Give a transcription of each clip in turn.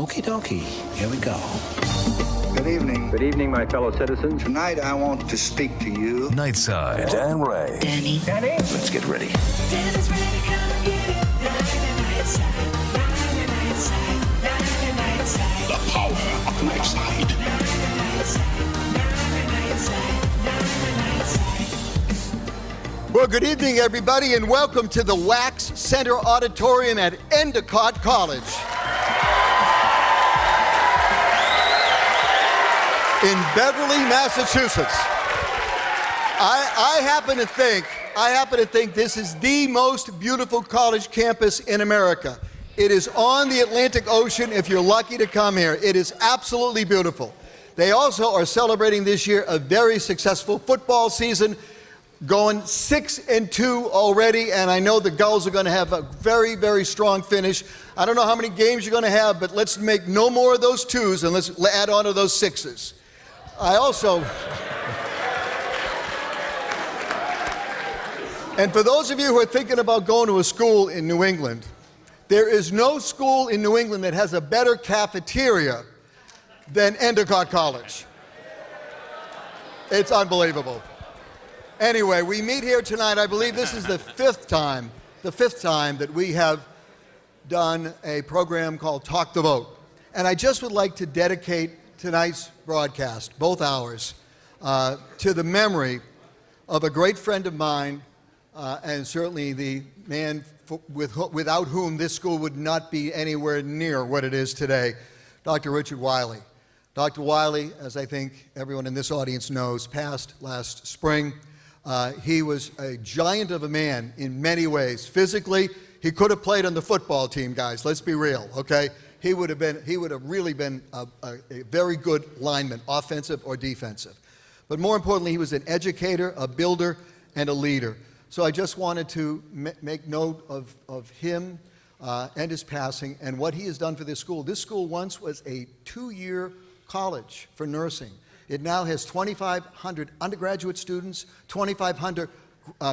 Okie dokie. Here we go. Good evening. Good evening, my fellow citizens. Tonight I want to speak to you. Nightside. Dan Ray. Danny. Let's get ready. Danny's ready to come get it. Nightside. The power of the night side. Well, good evening, everybody, and welcome to the Wax Center Auditorium at Endicott College in Beverly, Massachusetts. I happen to think this is the most beautiful college campus in America. It is on the Atlantic Ocean if you're lucky to come here. It is absolutely beautiful. They also are celebrating this year a very successful football season, going 6-2 already, and I know the Gulls are going to have a very, very strong finish. I don't know how many games you're going to have, but let's make no more of those 2s and let's add on to those 6s. And for those of you who are thinking about going to a school in New England, there is no school in New England that has a better cafeteria than Endicott College. It's unbelievable. Anyway, we meet here tonight. I believe this is the fifth time that we have done a program called Talk the Vote. And I just would like to dedicate tonight's broadcast, both hours, to the memory of a great friend of mine, and certainly the man without whom this school would not be anywhere near what it is today, Dr. Richard Wiley. Dr. Wiley, as I think everyone in this audience knows, passed last spring. He was a giant of a man in many ways. Physically, he could have played on the football team, guys. Let's be real, okay? He would have really been a very good lineman, offensive or defensive. But more importantly, he was an educator, a builder, and a leader. So I just wanted to make note of him and his passing and what he has done for this school. This school once was a 2-year college for nursing. It now has 2,500 undergraduate students, 2,500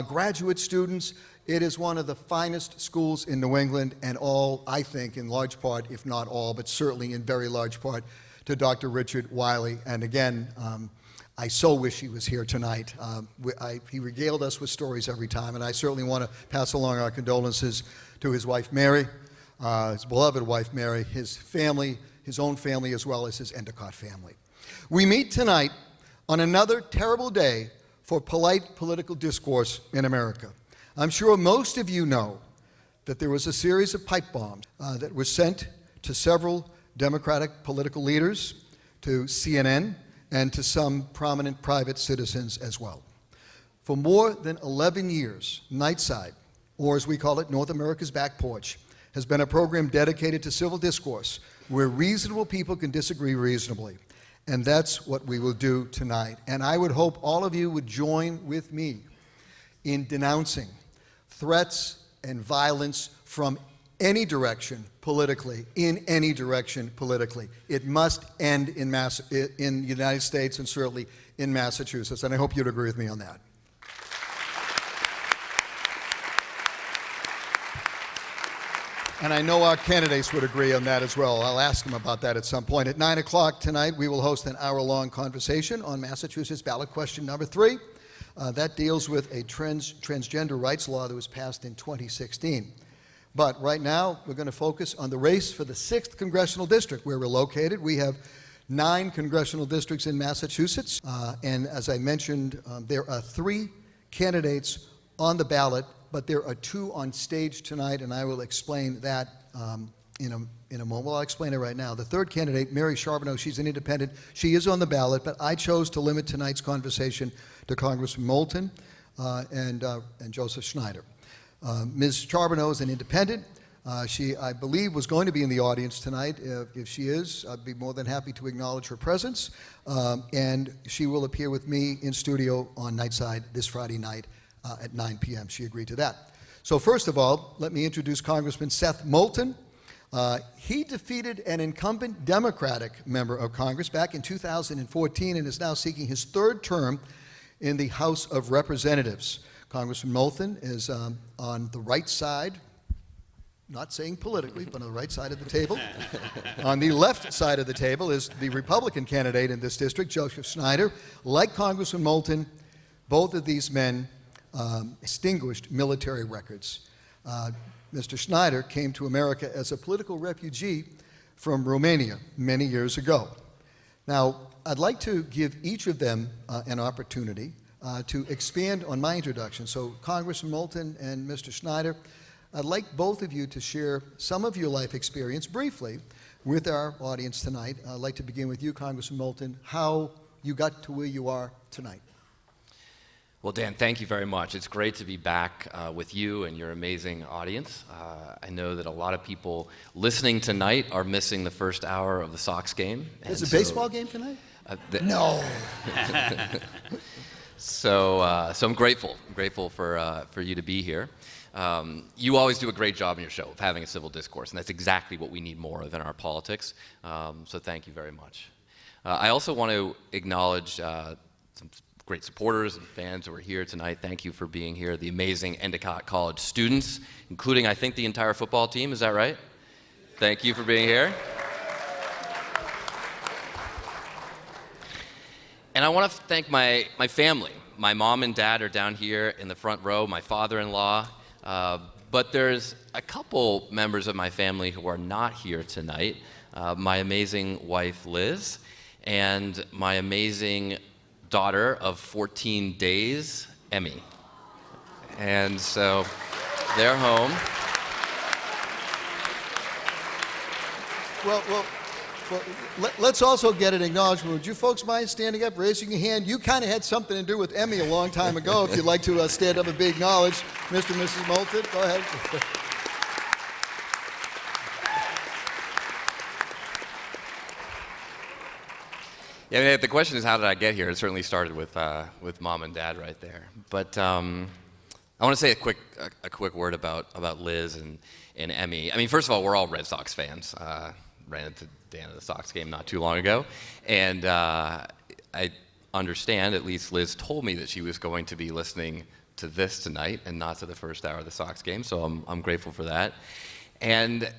graduate students. It is one of the finest schools in New England, and all, I think, in large part, if not all, but certainly in very large part, to Dr. Richard Wiley. And again, I so wish he was here tonight. He regaled us with stories every time, and I certainly want to pass along our condolences to his wife, Mary, his beloved wife, Mary, his family, his own family, as well as his Endicott family. We meet tonight on another terrible day for polite political discourse in America. I'm sure most of you know that there was a series of pipe bombs that were sent to several Democratic political leaders, to CNN, and to some prominent private citizens as well. For more than 11 years, Nightside, or as we call it, North America's Back Porch, has been a program dedicated to civil discourse where reasonable people can disagree reasonably. And that's what we will do tonight. And I would hope all of you would join with me in denouncing threats and violence from any direction politically, in any direction politically. It must end in the United States and certainly in Massachusetts. And I hope you'd agree with me on that. And I know our candidates would agree on that as well. I'll ask them about that at some point. At 9 o'clock tonight, we will host an hour-long conversation on Massachusetts ballot question number 3. That deals with a transgender rights law that was passed in 2016. But right now, we're going to focus on the race for the 6th Congressional District, where we're located. We have 9 congressional districts in Massachusetts. And as I mentioned, there are 3 candidates on the ballot, but there are 2 on stage tonight, and I will explain that in a moment. Well, I'll explain it right now. The 3rd candidate, Mary Charbonneau, she's an independent. She is on the ballot, but I chose to limit tonight's conversation to Congressman Moulton and Joseph Schneider. Ms. Charbonneau is an independent. She, I believe, was going to be in the audience tonight. If she is, I'd be more than happy to acknowledge her presence. And she will appear with me in studio on Nightside this Friday night at 9 p.m. She agreed to that. So first of all, let me introduce Congressman Seth Moulton. He defeated an incumbent Democratic member of Congress back in 2014 and is now seeking his 3rd term in the House of Representatives. Congressman Moulton is on the right side, not saying politically, but on the right side of the table, On the left side of the table is the Republican candidate in this district, Joseph Schneider. Like Congressman Moulton, both of these men distinguished military records. Mr. Schneider came to America as a political refugee from Romania many years ago. Now, I'd like to give each of them an opportunity to expand on my introduction. So, Congressman Moulton and Mr. Schneider, I'd like both of you to share some of your life experience briefly with our audience tonight. I'd like to begin with you, Congressman Moulton, how you got to where you are tonight. Well, Dan, thank you very much. It's great to be back with you and your amazing audience. I know that a lot of people listening tonight are missing the first hour of the Sox game. There's a baseball game tonight? No. So I'm grateful for you to be here. You always do a great job in your show of having a civil discourse, and that's exactly what we need more of in our politics. So thank you very much. I also want to acknowledge some great supporters and fans who are here tonight. Thank you for being here. The amazing Endicott College students, including, I think, the entire football team. Is that right? Thank you for being here. And I want to thank my family. My mom and dad are down here in the front row, my father-in-law. But there's a couple members of my family who are not here tonight. My amazing wife, Liz, and my amazing daughter of 14 days, Emmy. And so they're home. Well, let's also get an acknowledgement. Would you folks mind standing up, raising your hand? You kind of had something to do with Emmy a long time ago. If you'd like to stand up and be acknowledged. Mr. and Mrs. Moulton, go ahead. Yeah, I mean, the question is, how did I get here? It certainly started with mom and dad right there. But I want to say a quick word about Liz and Emmy. I mean, first of all, we're all Red Sox fans. Ran into Dan at the Sox game not too long ago, and I understand, at least Liz told me, that she was going to be listening to this tonight and not to the first hour of the Sox game. So I'm grateful for that. And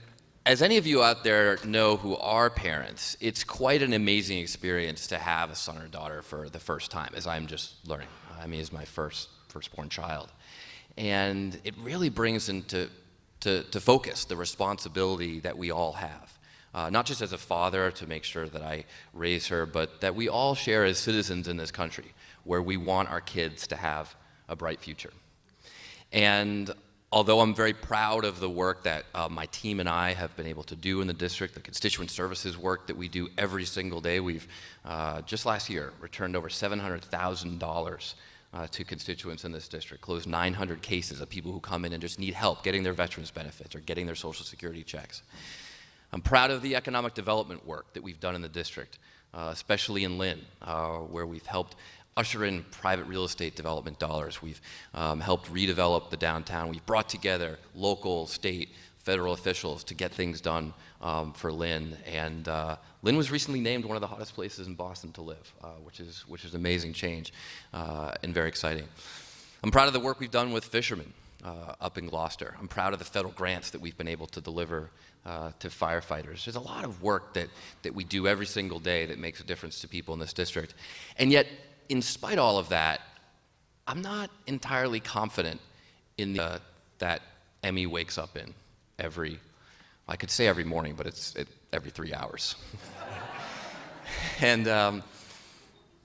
as any of you out there know who are parents, it's quite an amazing experience to have a son or daughter for the first time, as I'm just learning. Emmy is my firstborn child. And it really brings into focus the responsibility that we all have. Not just as a father to make sure that I raise her, but that we all share as citizens in this country, where we want our kids to have a bright future. And although I'm very proud of the work that my team and I have been able to do in the district, the constituent services work that we do every single day, we've just last year returned over $700,000 to constituents in this district, closed 900 cases of people who come in and just need help getting their veterans benefits or getting their Social Security checks. I'm proud of the economic development work that we've done in the district, especially in Lynn, where we've helped usher in private real estate development dollars. We've helped redevelop the downtown. We've brought together local, state, federal officials to get things done for Lynn. And Lynn was recently named one of the hottest places in Boston to live, which is amazing change and very exciting. I'm proud of the work we've done with fishermen up in Gloucester. I'm proud of the federal grants that we've been able to deliver to firefighters. There's a lot of work that we do every single day that makes a difference to people in this district. And yet, in spite of all of that, I'm not entirely confident in that Emmy wakes up in I could say every morning, but it's every 3 hours. And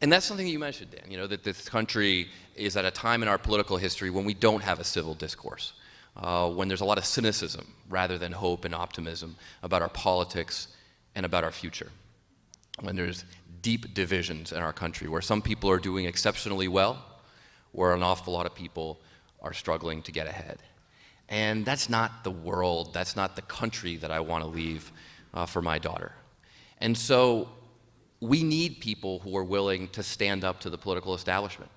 that's something that you mentioned, Dan, that this country is at a time in our political history when we don't have a civil discourse, when there's a lot of cynicism rather than hope and optimism about our politics and about our future, when there's deep divisions in our country, where some people are doing exceptionally well, where an awful lot of people are struggling to get ahead. And that's not the world, that's not the country that I want to leave for my daughter. And so we need people who are willing to stand up to the political establishment.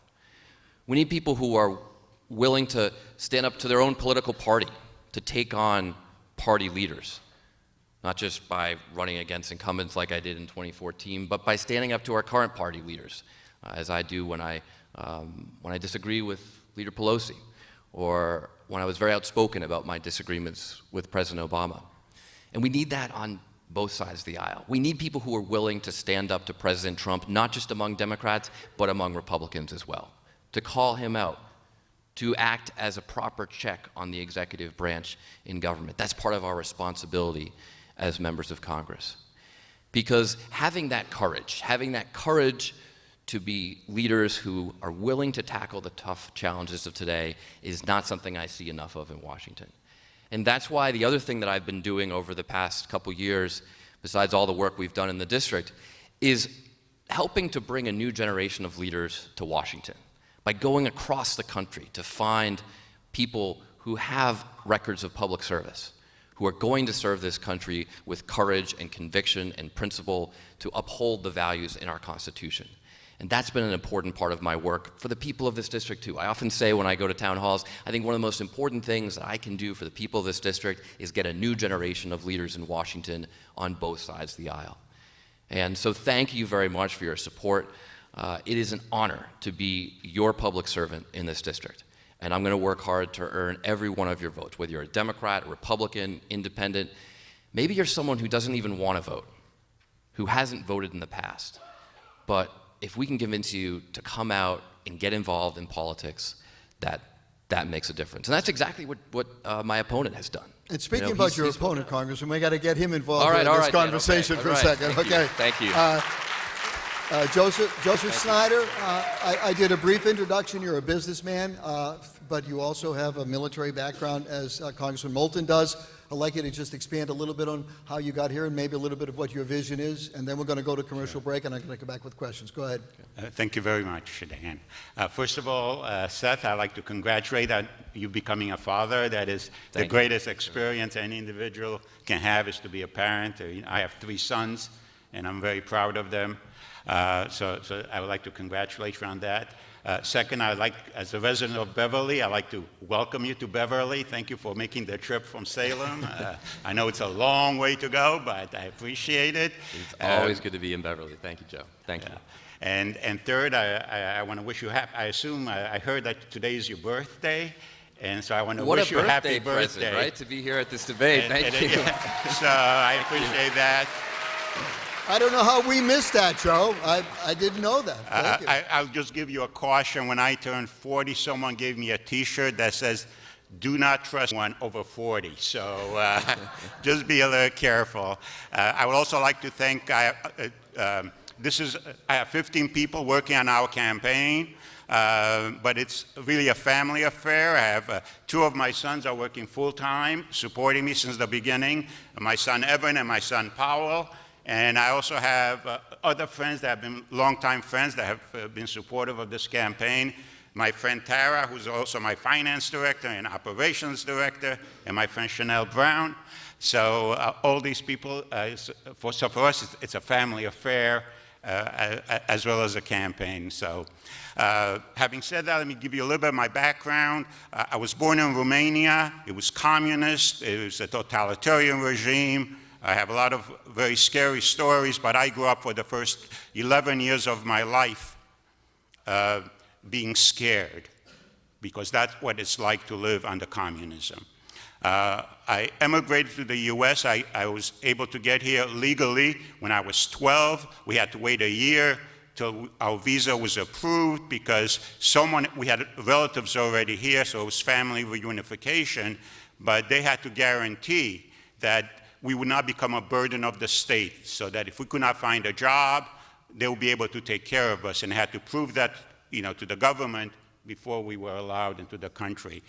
We need people who are willing to stand up to their own political party, to take on party leaders, not just by running against incumbents like I did in 2014, but by standing up to our current party leaders, as I do when I disagree with Leader Pelosi, or when I was very outspoken about my disagreements with President Obama. And we need that on both sides of the aisle. We need people who are willing to stand up to President Trump, not just among Democrats, but among Republicans as well, to call him out, to act as a proper check on the executive branch in government. That's part of our responsibility as members of Congress. Because having that courage to be leaders who are willing to tackle the tough challenges of today is not something I see enough of in Washington. And that's why the other thing that I've been doing over the past couple years, besides all the work we've done in the district, is helping to bring a new generation of leaders to Washington by going across the country to find people who have records of public service, who are going to serve this country with courage and conviction and principle to uphold the values in our Constitution. And that's been an important part of my work for the people of this district too. I often say when I go to town halls, I think one of the most important things that I can do for the people of this district is get a new generation of leaders in Washington on both sides of the aisle. And so thank you very much for your support. It is an honor to be your public servant in this district. And I'm going to work hard to earn every one of your votes, whether you're a Democrat, Republican, Independent. Maybe you're someone who doesn't even want to vote, who hasn't voted in the past. But if we can convince you to come out and get involved in politics, that makes a difference. And that's exactly what my opponent has done. And speaking about your opponent, Congressman, we got to get him involved all right, in this conversation for a second. Thank you. Joseph Schneider, I did a brief introduction. You're a businessman, but you also have a military background, as Congressman Moulton does. I'd like you to just expand a little bit on how you got here and maybe a little bit of what your vision is, and then we're going to go to commercial break, and I'm going to come back with questions. Go ahead. Thank you very much, Dan. First of all, Seth, I'd like to congratulate on you becoming a father. That is the greatest experience any individual can have, is to be a parent. I have 3 sons, and I'm very proud of them. So I would like to congratulate you on that. Second, as a resident of Beverly, I'd like to welcome you to Beverly. Thank you for making the trip from Salem. I know it's a long way to go, but I appreciate it. It's always good to be in Beverly. Thank you, Joe. Thank you. And third, I want to wish you happy. I assume I heard that today is your birthday, and so I want to wish you a happy birthday. Present, right? To be here at this debate. Thank you. So I appreciate that. I don't know how we missed that, Joe. I didn't know that. Thank you. I'll just give you a caution. When I turned 40, someone gave me a T-shirt that says, "Do not trust one over 40." So just be a little careful. I would also like to thank, I have 15 people working on our campaign, but it's really a family affair. I have 2 of my sons are working full-time, supporting me since the beginning, my son Evan and my son Powell. And I also have other friends that have been longtime friends that have been supportive of this campaign. My friend Tara, who's also my finance director and operations director, and my friend Chanel Brown. So all these people, for us, it's a family affair as well as a campaign. So having said that, let me give you a little bit of my background. I was born in Romania. It was communist. It was a totalitarian regime. I have a lot of very scary stories, but I grew up for the first 11 years of my life being scared, because that's what it's like to live under communism. I emigrated to the U.S. I was able to get here legally when I was 12. We had to wait a year till our visa was approved because we had relatives already here, so it was family reunification, but they had to guarantee that we would not become a burden of the state, so that if we could not find a job, they would be able to take care of us, and had to prove that, to the government before we were allowed into the country.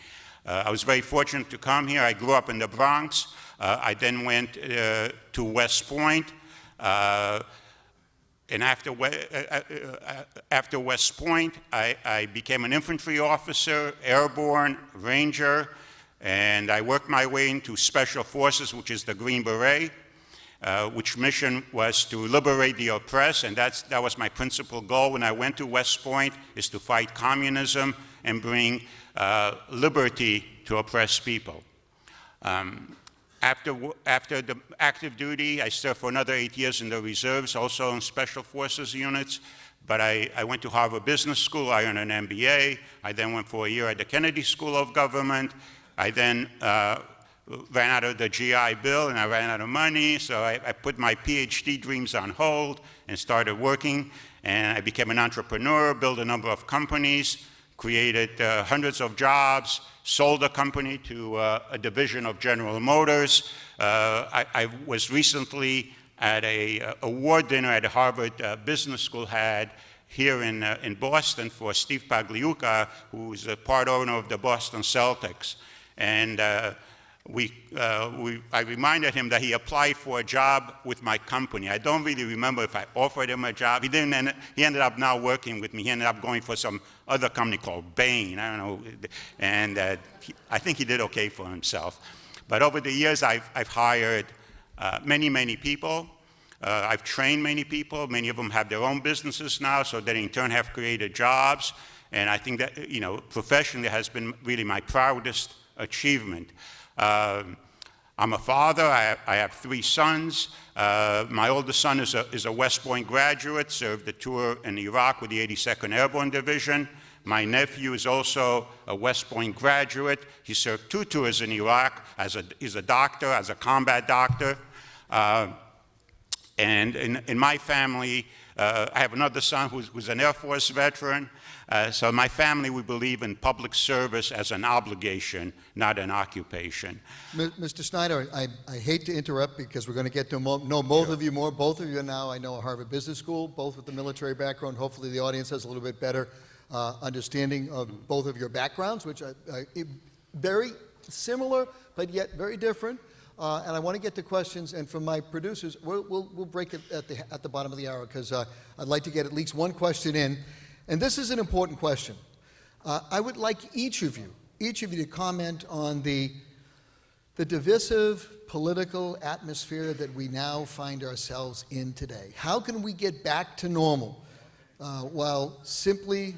I was very fortunate to come here. I grew up in the Bronx. I then went to West Point, and after West Point, I became an infantry officer, airborne, ranger, and I worked my way into Special Forces, which is the Green Beret, which mission was to liberate the oppressed, and that was my principal goal when I went to West Point, is to fight communism and bring liberty to oppressed people. After the active duty, I served for another 8 years in the reserves, also in Special Forces units. But I went to Harvard Business School. I earned an MBA. I then went for a year at the Kennedy School of Government. I then ran out of the GI Bill and I ran out of money, so I put my PhD dreams on hold and started working, and I became an entrepreneur, built a number of companies, created hundreds of jobs, sold a company to a division of General Motors. I was recently at a award dinner at Harvard Business School had here in Boston for Steve Pagliuca, who is a part owner of the Boston Celtics. And I reminded him that he applied for a job with my company. I don't really remember if I offered him a job. He didn't. He ended up now working with me. He ended up going for some other company called Bain. I don't know. And I think he did okay for himself. But over the years, I've hired many, many people. I've trained many people. Many of them have their own businesses now, so they in turn have created jobs. And I think that, professionally has been really my proudest achievement. I'm a father. I have 3 sons. My oldest son is a West Point graduate, served a tour in Iraq with the 82nd Airborne Division. My nephew is also a West Point graduate. He served 2 tours in Iraq. He's a doctor, as a combat doctor. And in my family, I have another son who's an Air Force veteran. So my family, we believe in public service as an obligation, not an occupation. Mr. Schneider, I hate to interrupt because we're going to get to know both of you more. Both of you now, I know, at Harvard Business School, both with the military background. Hopefully the audience has a little bit better understanding of both of your backgrounds, which are very similar, but yet very different. And I want to get to questions, and from my producers, we'll break it at the bottom of the hour because I'd like to get at least one question in. And this is an important question. I would like each of you to comment on the divisive political atmosphere that we now find ourselves in today. How can we get back to normal while simply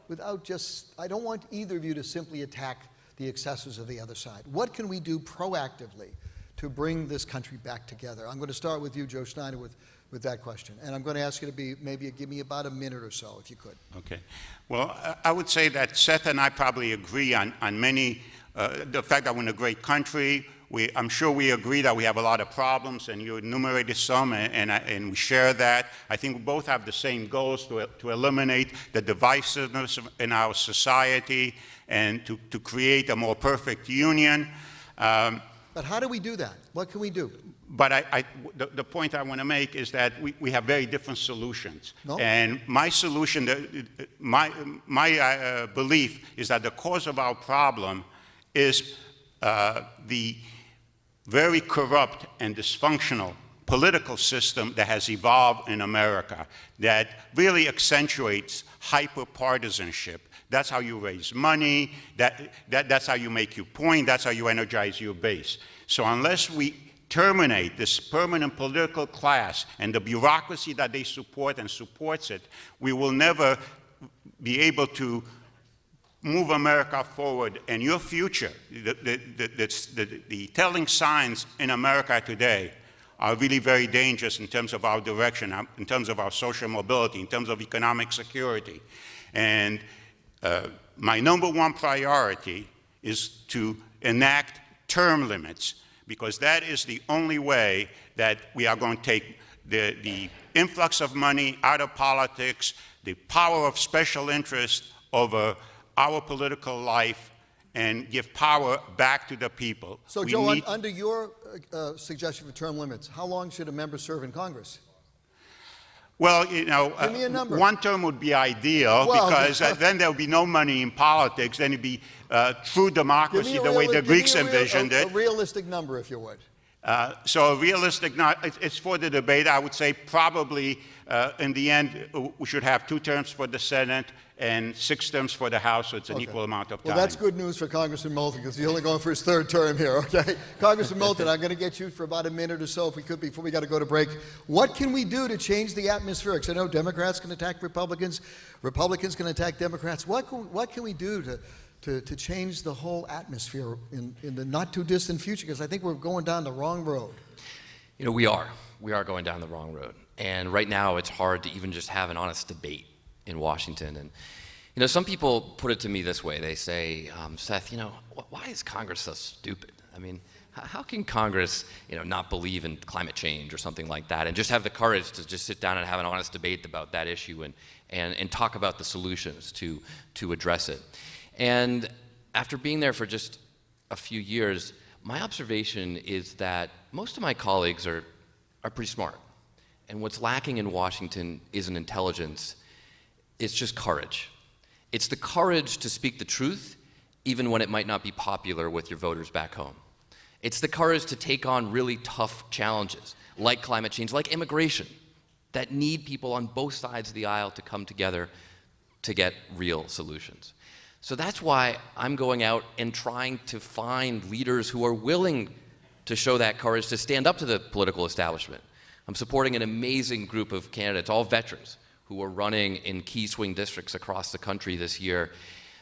without just, I don't want either of you to simply attack the excesses of the other side. What can we do proactively to bring this country back together? I'm going to start with you, Joe Schneider, with that question. And I'm going to ask you to give me about a minute or so, if you could. Okay. Well, I would say that Seth and I probably agree on many, the fact that we're in a great country. I'm sure we agree that we have a lot of problems, and you enumerated some, and we share that. I think we both have the same goals to eliminate the divisiveness in our society and to create a more perfect union. But how do we do that? What can we do? But the point I want to make is that we have very different solutions. No? And my solution, my belief is that the cause of our problem is the very corrupt and dysfunctional political system that has evolved in America that really accentuates hyper-partisanship. That's how you raise money, that's how you make your point, that's how you energize your base. So unless we terminate this permanent political class and the bureaucracy that they support and supports it, we will never be able to move America forward. And your future, the telling signs in America today are really very dangerous in terms of our direction, in terms of our social mobility, in terms of economic security. And my number one priority is to enact term limits, because that is the only way that we are going to take the influx of money out of politics, the power of special interest over our political life, and give power back to the people. So, Joe, under your suggestion for term limits, how long should a member serve in Congress? Well, give me a number. One term would be ideal, because then there would be no money in politics. Then it'd be true democracy, the way the Greeks envisioned it. A realistic number, if you would. So a realistic, it's for the debate. I would say probably in the end we should have 2 terms for the Senate and 6 terms for the House, so it's an equal amount of time. Well, that's good news for Congressman Moulton, because he's only going for his 3rd term here, okay? Congressman Moulton, I'm going to get you for about a minute or so, if we could, before we got to go to break. What can we do to change the atmosphere? Because I know Democrats can attack Republicans, Republicans can attack Democrats. What can we do to change the whole atmosphere in the not-too-distant future? Because I think we're going down the wrong road. We are going down the wrong road. And right now, it's hard to even just have an honest debate in Washington. And You know, some people put it to me this way. They say, Seth, you know, why is Congress so stupid? I mean, how can Congress, you know, not believe in climate change or something like that and just have the courage to just sit down and have an honest debate about that issue and talk about the solutions to address it? And after being there for just a few years, my observation is that most of my colleagues are pretty smart. And what's lacking in Washington isn't intelligence, it's just courage. It's the courage to speak the truth, even when it might not be popular with your voters back home. It's the courage to take on really tough challenges, like climate change, like immigration, that need people on both sides of the aisle to come together to get real solutions. So that's why I'm going out and trying to find leaders who are willing to show that courage to stand up to the political establishment. I'm supporting an amazing group of candidates, all veterans, who are running in key swing districts across the country this year.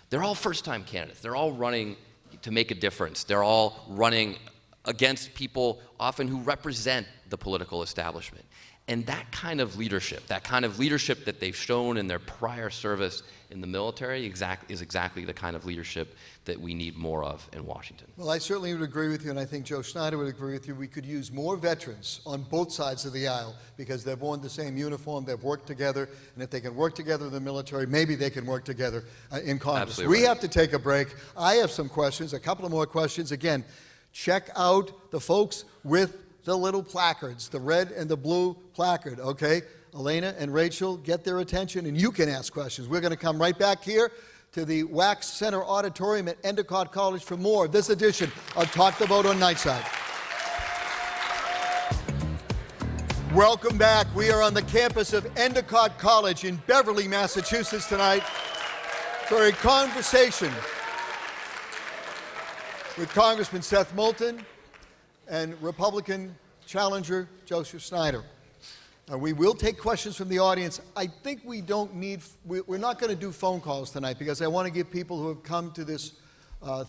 They're all first-time candidates. They're all running to make a difference. They're all running against people often who represent the political establishment. And that kind of leadership that they've shown in their prior service in the military is exactly the kind of leadership that we need more of in Washington. Well, I certainly would agree with you, and I think Joe Schneider would agree with you. We could use more veterans on both sides of the aisle because they've worn the same uniform, they've worked together, and if they can work together in the military, maybe they can work together in Congress. Absolutely We right. have to take a break. I have some questions, a couple of more questions. Again, check out the folks with the little placards, the red and the blue placard, okay? Elena and Rachel, get their attention, and you can ask questions. We're going to come right back here to the Wax Center Auditorium at Endicott College for more of this edition of Talk the Vote on Nightside. Welcome back. We are on the campus of Endicott College in Beverly, Massachusetts tonight for a conversation with Congressman Seth Moulton and Republican challenger Joseph Schneider. We will take questions from the audience. I think we're not going to do phone calls tonight because I want to give people who have come to this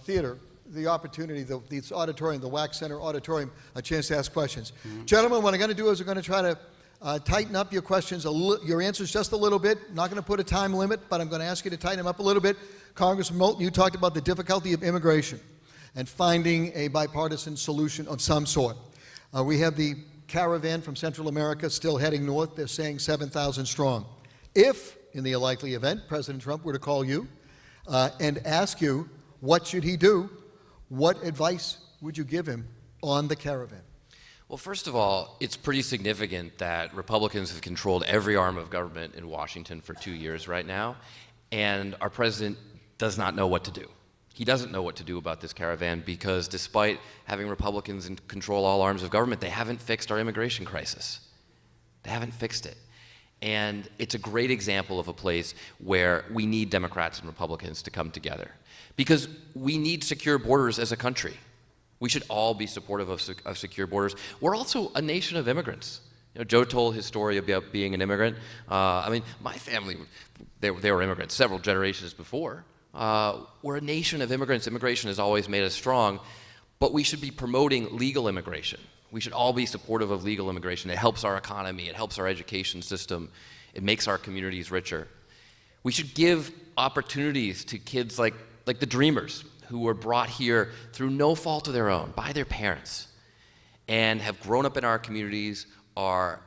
theater the opportunity, this auditorium, the Wax Center Auditorium, a chance to ask questions. Gentlemen, what I'm going to do is we're going to try to tighten up your questions, your answers just a little bit. I'm not going to put a time limit, but I'm going to ask you to tighten them up a little bit. Congressman Moulton, you talked about the difficulty of immigration and finding a bipartisan solution of some sort. We have the caravan from Central America still heading north. They're saying 7,000 strong. If, in the likely event, President Trump were to call you and ask you, what should he do? What advice would you give him on the caravan? Well, first of all, it's pretty significant that Republicans have controlled every arm of government in Washington for 2 years right now, and our president does not know what to do. He doesn't know what to do about this caravan because despite having Republicans control all arms of government, they haven't fixed our immigration crisis. They haven't fixed it. And it's a great example of a place where we need Democrats and Republicans to come together because we need secure borders as a country. We should all be supportive of secure borders. We're also a nation of immigrants. You know, Joe told his story about being an immigrant. I mean, my family, they were immigrants several generations before. We're a nation of immigrants. Immigration has always made us strong, but we should be promoting legal immigration. We should all be supportive of legal immigration. It helps our economy. It helps our education system. It makes our communities richer. We should give opportunities to kids like the Dreamers, who were brought here through no fault of their own by their parents and have grown up in our communities, are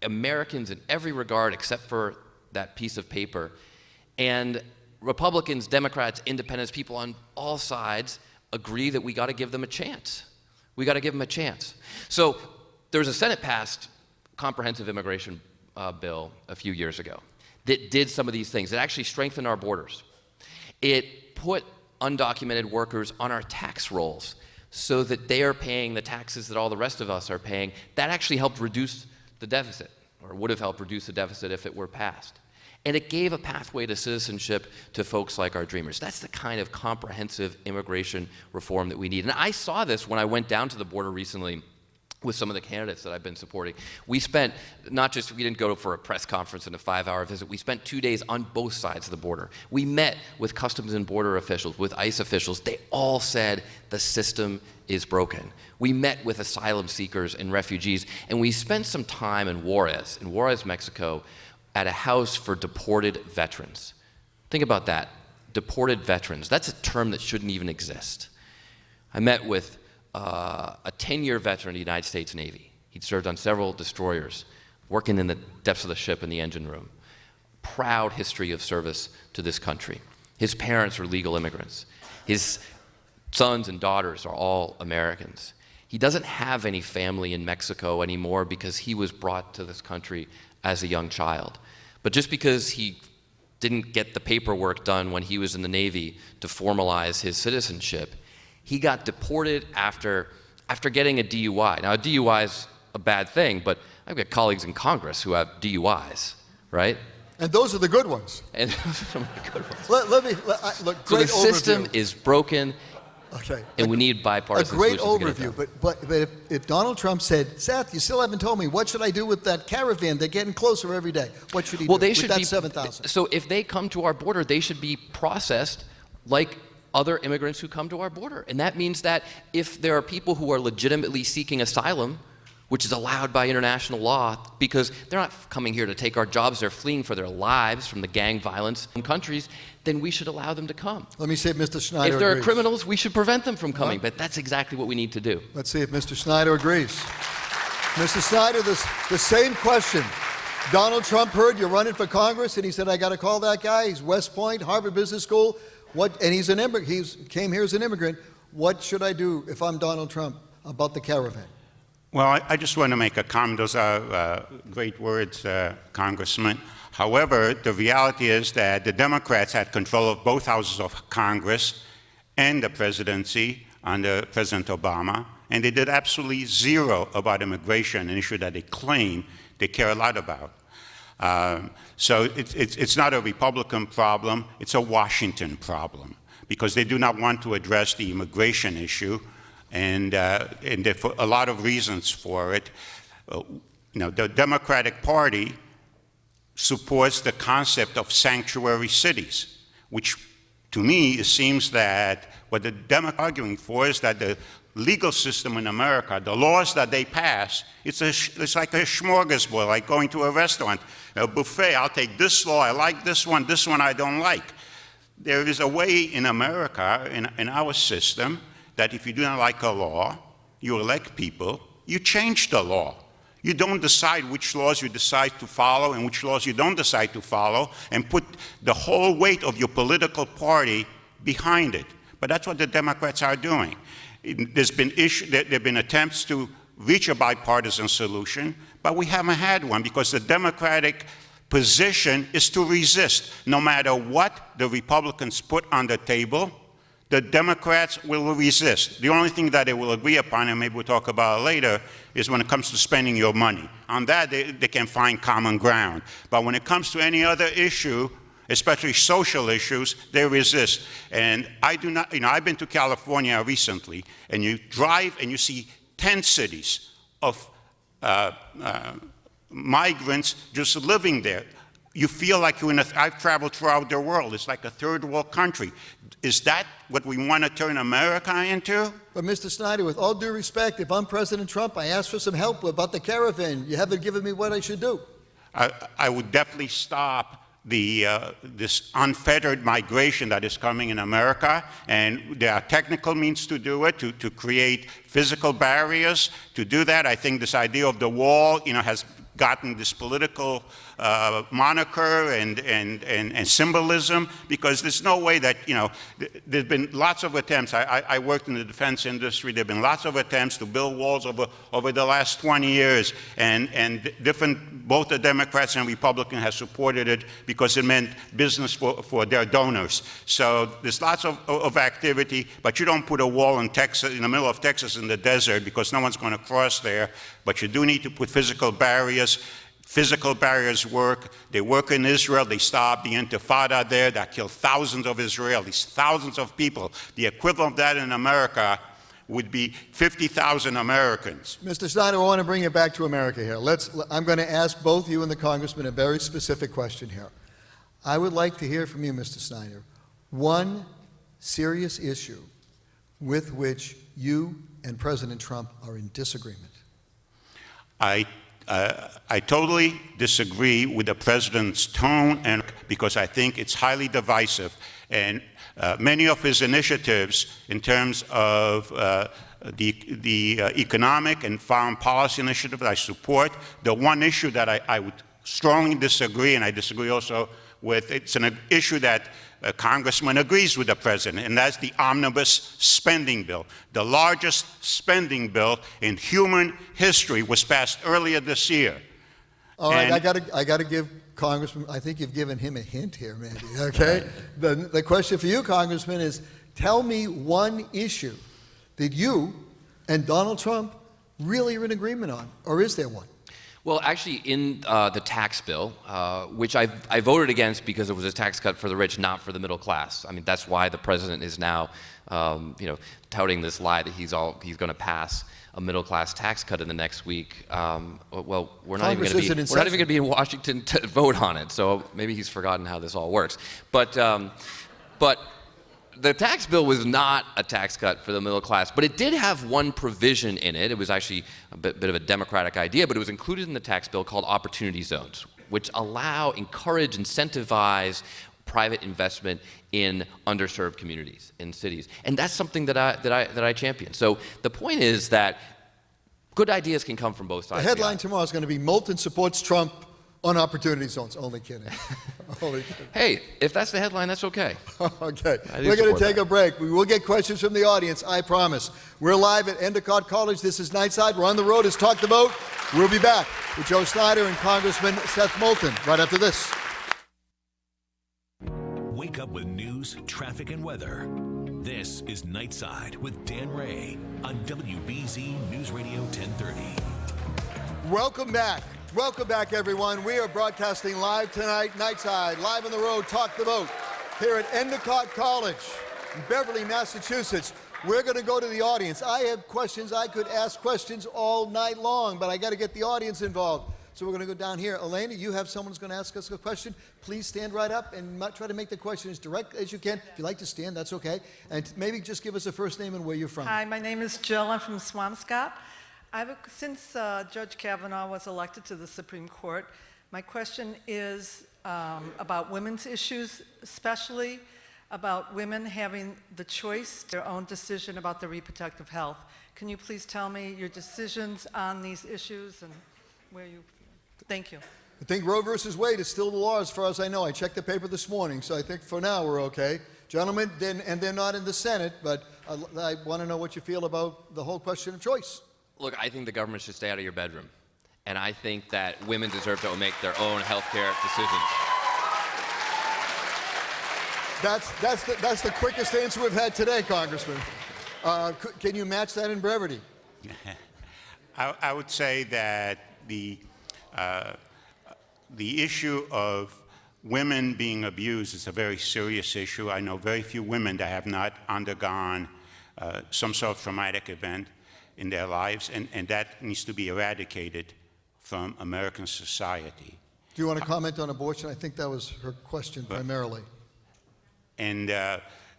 Americans in every regard except for that piece of paper. And Republicans, Democrats, independents, people on all sides agree that we got to give them a chance. We got to give them a chance. So there was a Senate-passed comprehensive immigration bill a few years ago that did some of these things. It actually strengthened our borders. It put undocumented workers on our tax rolls so that they are paying the taxes that all the rest of us are paying. That actually helped reduce the deficit, or would have helped reduce the deficit if it were passed. And it gave a pathway to citizenship to folks like our Dreamers. That's the kind of comprehensive immigration reform that we need. And I saw this when I went down to the border recently with some of the candidates that I've been supporting. We spent, we didn't go for a press conference and a 5-hour visit. We spent 2 days on both sides of the border. We met with Customs and Border officials, with ICE officials. They all said the system is broken. We met with asylum seekers and refugees, and we spent some time in Juarez, Mexico, at a house for deported veterans. Think about that. Deported veterans. That's a term that shouldn't even exist. I met with a 10-year veteran of the United States Navy. He'd served on several destroyers, working in the depths of the ship in the engine room. Proud history of service to this country. His parents were legal immigrants. His sons and daughters are all Americans. He doesn't have any family in Mexico anymore because he was brought to this country as a young child. But just because he didn't get the paperwork done when he was in the Navy to formalize his citizenship, he got deported after getting a DUI. Now, a DUI is a bad thing, but I've got colleagues in Congress who have DUIs, right? And those are the good ones. And those are some of the good ones. Look, So great the system overview. is broken, Okay. and we need bipartisan A great solutions to get it overview, done. but if Donald Trump said, Seth, you still haven't told me, what should I do with that caravan? They're getting closer every day. What should he Well, do they with should that be 7,000? So if they come to our border, they should be processed like other immigrants who come to our border. And that means that if there are people who are legitimately seeking asylum, which is allowed by international law, because they're not coming here to take our jobs, they're fleeing for their lives from the gang violence in countries, then we should allow them to come. Let me see if Mr. Schneider If there are agrees. criminals, we should prevent them from coming, but that's exactly what we need to do. Let's see if Mr. Schneider agrees. Mr. Schneider, the same question. Donald Trump heard you're running for Congress, and he said, I got to call that guy. He's West Point, Harvard Business School. And he's an immigrant. He came here as an immigrant. What should I do if I'm Donald Trump about the caravan? Well, I just want to make a comment. Those are great words, Congressman. However, the reality is that the Democrats had control of both houses of Congress and the presidency under President Obama, and they did absolutely zero about immigration, an issue that they claim they care a lot about. So it's not a Republican problem, it's a Washington problem, because they do not want to address the immigration issue, and there are a lot of reasons for it. The Democratic Party supports the concept of sanctuary cities, which to me it seems that what the Democrats are arguing for is that the legal system in America, the laws that they pass, it's like a smorgasbord, like going to a restaurant, a buffet. I'll take this law, I like this one I don't like. There is a way in America, in our system, that if you do not like a law, you elect people, you change the law. You don't decide which laws you decide to follow and which laws you don't decide to follow, and put the whole weight of your political party behind it. But that's what the Democrats are doing. There have been attempts to reach a bipartisan solution, but we haven't had one because the Democratic position is to resist. No matter what the Republicans put on the table, the Democrats will resist. The only thing that they will agree upon, and maybe we'll talk about it later, is when it comes to spending your money. On that, they can find common ground. But when it comes to any other issue, especially social issues, they resist. And I do not, I've been to California recently, and you drive and you see 10 cities of migrants just living there. You feel like you're I've traveled throughout the world. It's like a third world country. Is that what we want to turn America into? But Mr. Schneider, with all due respect, if I'm President Trump, I asked for some help about the caravan. You haven't given me what I should do. I would definitely stop this unfettered migration that is coming in America, and there are technical means to do it, to create physical barriers. To do that, I think this idea of the wall, has gotten this political moniker and symbolism, because there's no way that, there's been lots of attempts. I worked in the defense industry. There have been lots of attempts to build walls over the last 20 years, and both the Democrats and Republicans have supported it because it meant business for their donors. So there's lots of activity, but you don't put a wall in Texas, in the middle of Texas in the desert, because no one's going to cross there. But you do need to put physical barriers. Physical barriers work. They work in Israel. They stopped the Intifada there that killed thousands of Israelis, thousands of people. The equivalent of that in America would be 50,000 Americans. Mr. Schneider, I want to bring it back to America here. I'm going to ask both you and the Congressman a very specific question here. I would like to hear from you, Mr. Schneider, one serious issue with which you and President Trump are in disagreement. I I totally disagree with the president's tone, and because I think it's highly divisive. And many of his initiatives in terms of the economic and foreign policy initiative I support. The one issue that I would strongly disagree, and I disagree also with, it's an issue that a congressman agrees with the president, and that's the omnibus spending bill. The largest spending bill in human history was passed earlier this year. All right, I gotta give Congressman, I think you've given him a hint here, maybe, okay? The question for you, Congressman, is tell me one issue that you and Donald Trump really are in agreement on, or is there one? Well, actually, in the tax bill, which I voted against because it was a tax cut for the rich, not for the middle class. I mean, that's why the president is now, touting this lie that he's going to pass a middle class tax cut in the next week. Well, we're not even going to be in Washington to vote on it. So maybe he's forgotten how this all works. But the tax bill was not a tax cut for the middle class, but it did have one provision in it. It was actually a bit of a Democratic idea, but it was included in the tax bill called opportunity zones, which encourage, incentivize private investment in underserved communities, in cities. And that's something that I champion. So the point is that good ideas can come from both sides. The headline tomorrow is going to be Moulton supports Trump on opportunity zones. Only kidding. Only kidding. Hey, if that's the headline, that's okay. Okay. We're going to take a break. We will get questions from the audience, I promise. We're live at Endicott College. This is Nightside. We're on the road as Talk the Vote. We'll be back with Joe Schneider and Congressman Seth Moulton right after this. Wake up with news, traffic, and weather. This is Nightside with Dan Ray on WBZ News Radio 1030. Welcome back. Welcome back, everyone. We are broadcasting live tonight, Nightside, live on the road, Talk the Vote, here at Endicott College in Beverly, Massachusetts. We're going to go to the audience. I have questions. I could ask questions all night long, but I got to get the audience involved. So we're going to go down here. Elena, you have someone who's going to ask us a question. Please stand right up and try to make the question as direct as you can. If you like to stand, that's okay. And maybe just give us a first name and where you're from. Hi, my name is Jill. I'm from Swampscott. Since Judge Kavanaugh was elected to the Supreme Court, my question is about women's issues, especially about women having the choice, their own decision about their reproductive health. Can you please tell me your decisions on these issues and where you feel? Thank you. I think Roe versus Wade is still the law as far as I know. I checked the paper this morning, so I think for now we're okay. Gentlemen, and they're not in the Senate, but I want to know what you feel about the whole question of choice. Look, I think the government should stay out of your bedroom. And I think that women deserve to make their own health care decisions. That's the quickest answer we've had today, Congressman. Can you match that in brevity? I would say that the issue of women being abused is a very serious issue. I know very few women that have not undergone some sort of traumatic event in their lives, and that needs to be eradicated from American society. Do you want to comment on abortion? I think that was her question primarily. And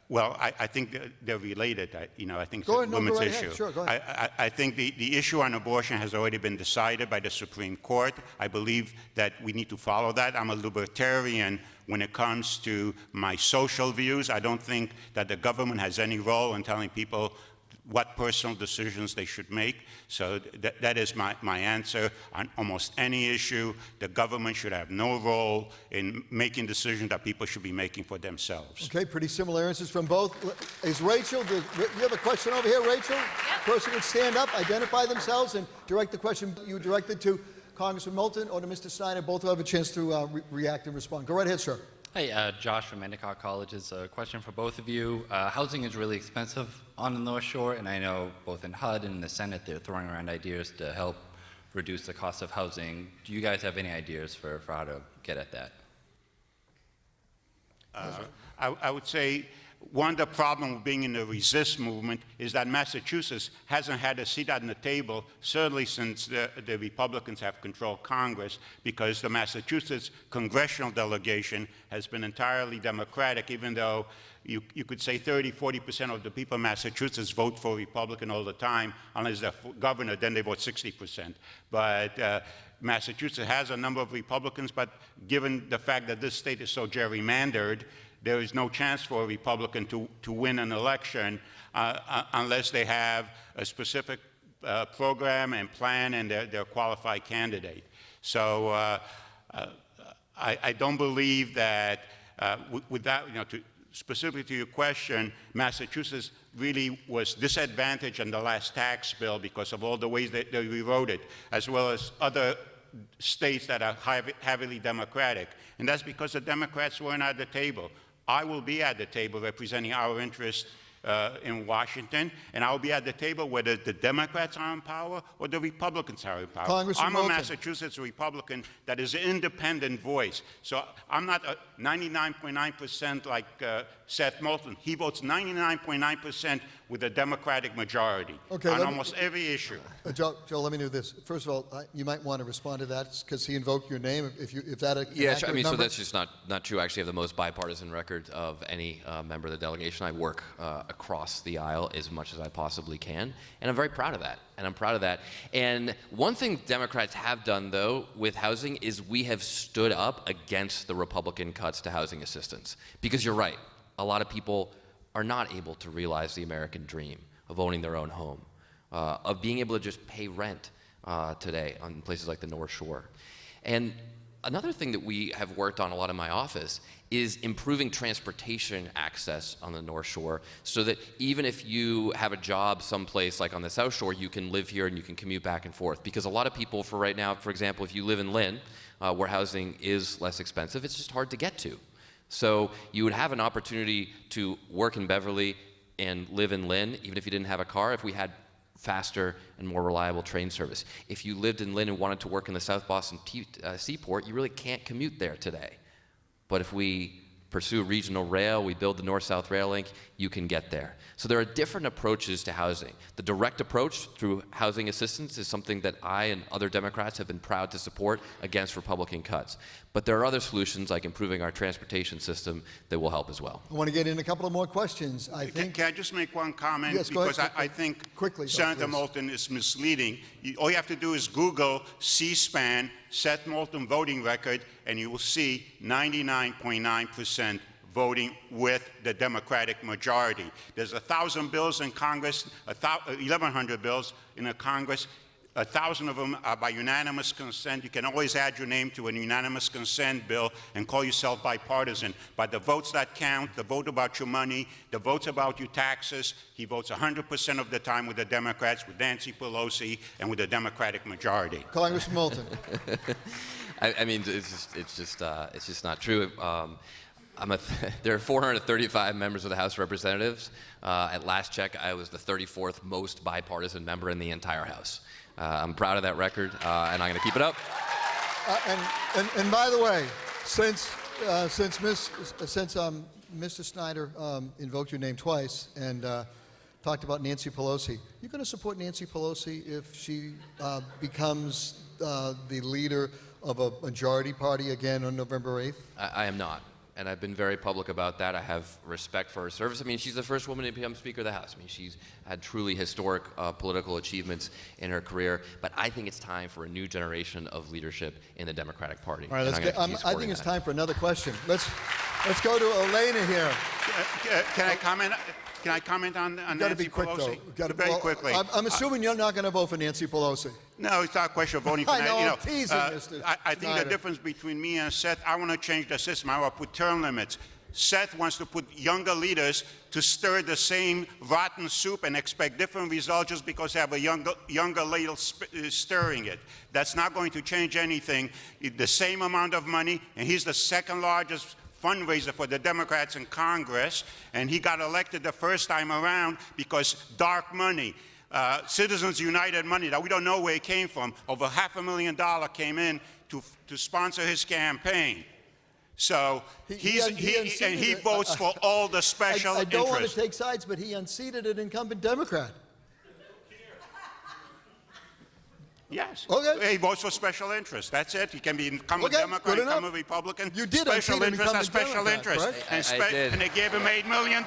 well, I think they're related. I think it's a women's issue. Sure, go ahead. I think the issue on abortion has already been decided by the Supreme Court. I believe that we need to follow that. I'm a libertarian when it comes to my social views. I don't think that the government has any role in telling people what personal decisions they should make. So that is my answer. On almost any issue, the government should have no role in making decisions that people should be making for themselves. Okay, pretty similar answers from both. Is Rachel, you have a question over here, Rachel? Yep. Person would stand up, identify themselves, and direct the question you directed to Congressman Moulton or to Mr. Schneider. Both will have a chance to react and respond. Go right ahead, sir. Hey, Josh from Endicott College. It's a question for both of you. Housing is really expensive on the North Shore, and I know both in HUD and in the Senate they're throwing around ideas to help reduce the cost of housing. Do you guys have any ideas for how to get at that? I would say one of the problems with being in the resist movement is that Massachusetts hasn't had a seat at the table, certainly since the Republicans have controlled Congress, because the Massachusetts congressional delegation has been entirely Democratic, even though you could say 30–40% of the people in Massachusetts vote for Republican all the time, unless they're governor, then they vote 60%. But Massachusetts has a number of Republicans, but given the fact that this state is so gerrymandered, there is no chance for a Republican to win an election unless they have a specific program and plan and they're a qualified candidate. So I don't believe that with that, specifically to your question, Massachusetts really was disadvantaged in the last tax bill because of all the ways that they rewrote it, as well as other states that are heavily Democratic. And that's because the Democrats weren't at the table. I will be at the table representing our interests in Washington, and I'll be at the table whether the Democrats are in power or the Republicans are in power. Congressman I'm Moulton. a Massachusetts Republican that is an independent voice. So I'm not 99.9% like Seth Moulton. He votes 99.9% with a Democratic majority on almost every issue. Joe, let me do this. First of all, you might want to respond to that because he invoked your name. If that yeah, sure. I mean, number? so that's just not true. I actually have the most bipartisan record of any member of the delegation. I work across the aisle as much as I possibly can, and I'm very proud of that. And one thing Democrats have done, though, with housing is we have stood up against the Republican cuts to housing assistance. Because you're right, a lot of people are not able to realize the American dream of owning their own home, of being able to just pay rent today on places like the North Shore. And another thing that we have worked on a lot in my office is improving transportation access on the North Shore so that even if you have a job someplace like on the South Shore, you can live here and you can commute back and forth. Because a lot of people, for right now, for example, if you live in Lynn, where housing is less expensive, it's just hard to get to. So you would have an opportunity to work in Beverly and live in Lynn, even if you didn't have a car, if we had faster and more reliable train service. If you lived in Lynn and wanted to work in the South Boston seaport, you really can't commute there today. But if we pursue regional rail, we build the North-South Rail Link, you can get there. So there are different approaches to housing. The direct approach through housing assistance is something that I and other Democrats have been proud to support against Republican cuts. But there are other solutions like improving our transportation system that will help as well. I want to get in a couple of more questions. Can I just make one comment? Yes, go because ahead. I think Quickly, Senator Moulton is misleading. All you have to do is Google C-SPAN, Seth Moulton voting record, and you will see 99.9% voting with the Democratic majority. There's 1,000 bills in Congress, 1,100 bills in the Congress. 1,000 of them are by unanimous consent. You can always add your name to a unanimous consent bill and call yourself bipartisan. But the votes that count, the vote about your money, the votes about your taxes, he votes 100% of the time with the Democrats, with Nancy Pelosi, and with the Democratic majority. Congressman Moulton. I mean, it's just not true. There are 435 members of the House of Representatives. At last check, I was the 34th most bipartisan member in the entire House. I'm proud of that record, and I'm going to keep it up. And by the way, since Mr. Schneider invoked your name twice and talked about Nancy Pelosi, you're going to support Nancy Pelosi if she becomes the leader of a majority party again on November 8th? I am not. And I've been very public about that. I have respect for her service. I mean, she's the first woman to become Speaker of the House. I mean, she's had truly historic political achievements in her career. But I think it's time for a new generation of leadership in the Democratic Party. All right, I think it's time for another question. Let's go to Elena here. Can I comment? Can I comment on Nancy Pelosi? Very quickly. I'm assuming you're not going to vote for Nancy Pelosi. No, it's not a question of voting for Nancy. I'm teasing, Mr. I think the difference between me and Seth, I want to change the system. I want to put term limits. Seth wants to put younger leaders to stir the same rotten soup and expect different results just because they have a younger ladle stirring it. That's not going to change anything. The same amount of money, and he's the second largest fundraiser for the Democrats in Congress, and he got elected the first time around because dark money, Citizens United money that we don't know where it came from, over $500,000 came in to sponsor his campaign. So he votes for all the special I don't want to interests. take sides, but he unseated an incumbent Democrat. Yes. Okay. He votes for special interests. That's it. He can be incumbent Okay, Democrat, good enough. incumbent Republican. You did special unseat an interests are incumbent special Democrat, interests. correct? I did. And they gave him $8 million.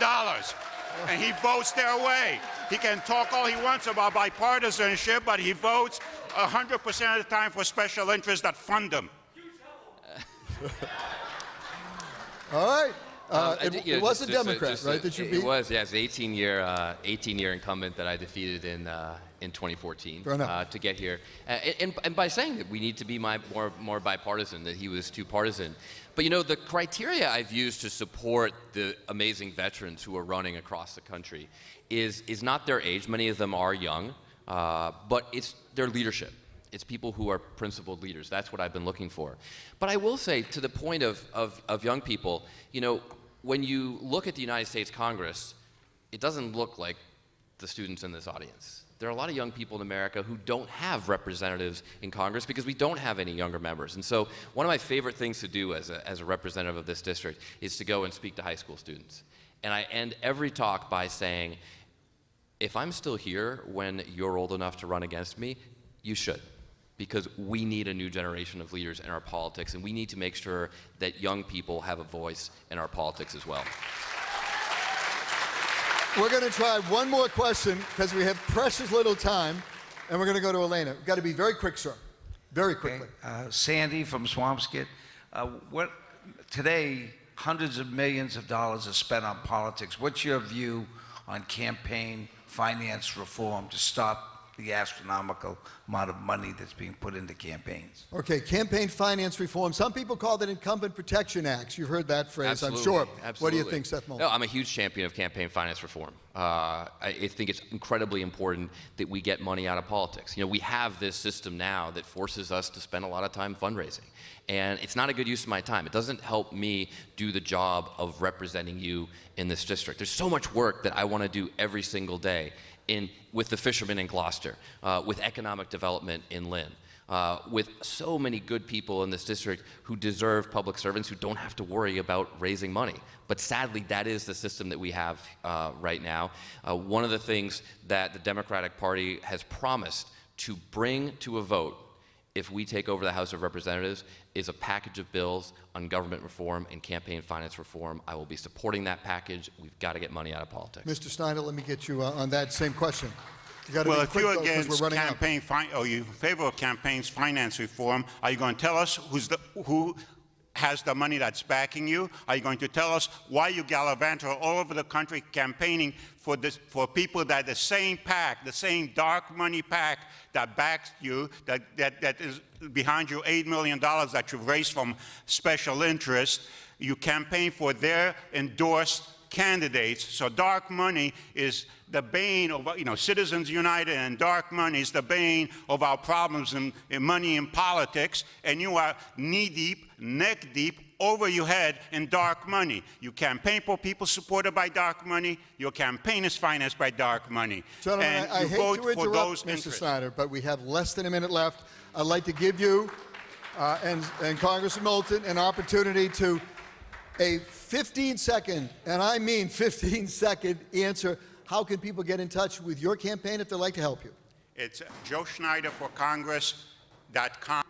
And he votes their way. He can talk all he wants about bipartisanship, but he votes 100% of the time for special interests that fund him. All right. It was a just Democrat, right, that you beat? It was, yes, 18-year incumbent that I defeated in 2014 Fair enough. to get here. And by saying that we need to be more bipartisan, that he was too partisan. But you know, the criteria I've used to support the amazing veterans who are running across the country is not their age. Many of them are young, but it's their leadership. It's people who are principled leaders. That's what I've been looking for. But I will say, to the point of young people, you know, when you look at the United States Congress, it doesn't look like the students in this audience. There are a lot of young people in America who don't have representatives in Congress because we don't have any younger members. And so one of my favorite things to do as a representative of this district is to go and speak to high school students. And I end every talk by saying, if I'm still here when you're old enough to run against me, you should. Because we need a new generation of leaders in our politics, and we need to make sure that young people have a voice in our politics as well. We're going to try one more question because we have precious little time, and we're going to go to Elena. We've got to be very quick, sir. Very quickly. Sandy from Swampscott. Today, hundreds of millions of dollars are spent on politics. What's your view on campaign finance reform to stop the astronomical amount of money that's being put into campaigns? Okay, campaign finance reform. Some people call that incumbent protection acts. You've heard that phrase, Absolutely. I'm sure. Absolutely. What do you think, Seth Moulton? No, I'm a huge champion of campaign finance reform. I think it's incredibly important that we get money out of politics. You know, we have this system now that forces us to spend a lot of time fundraising. And it's not a good use of my time. It doesn't help me do the job of representing you in this district. There's so much work that I want to do every single day with the fishermen in Gloucester, with economic development in Lynn, with so many good people in this district who deserve public servants who don't have to worry about raising money. But sadly, that is the system that we have right now. One of the things that the Democratic Party has promised to bring to a vote if we take over the House of Representatives is a package of bills on government reform and campaign finance reform. I will be supporting that package. We've got to get money out of politics. Mr. Schneider, let me get you on that same question. You got to Well, be if quick, you're though, 'cause against we're running out. campaign or you favor of campaign finance reform, are you going to tell us who has the money that's backing you? Are you going to tell us why you gallivant all over the country campaigning for people that the same PAC, the same dark money PAC that backs you, that is behind you $8 million that you've raised from special interest, you campaign for their endorsed candidates. So dark money is the bane of, Citizens United, and dark money is the bane of our problems in money in politics, and you are knee-deep, neck-deep, over your head in dark money. You campaign for people supported by dark money. Your campaign is financed by dark money. Gentlemen, and I you hate vote to for interrupt those Mr. interests. Schneider, but we have less than a minute left. I'd like to give you and Congressman Moulton an opportunity to a 15-second, and I mean 15-second answer. How can people get in touch with your campaign if they'd like to help you? It's joeschneiderforcongress.com.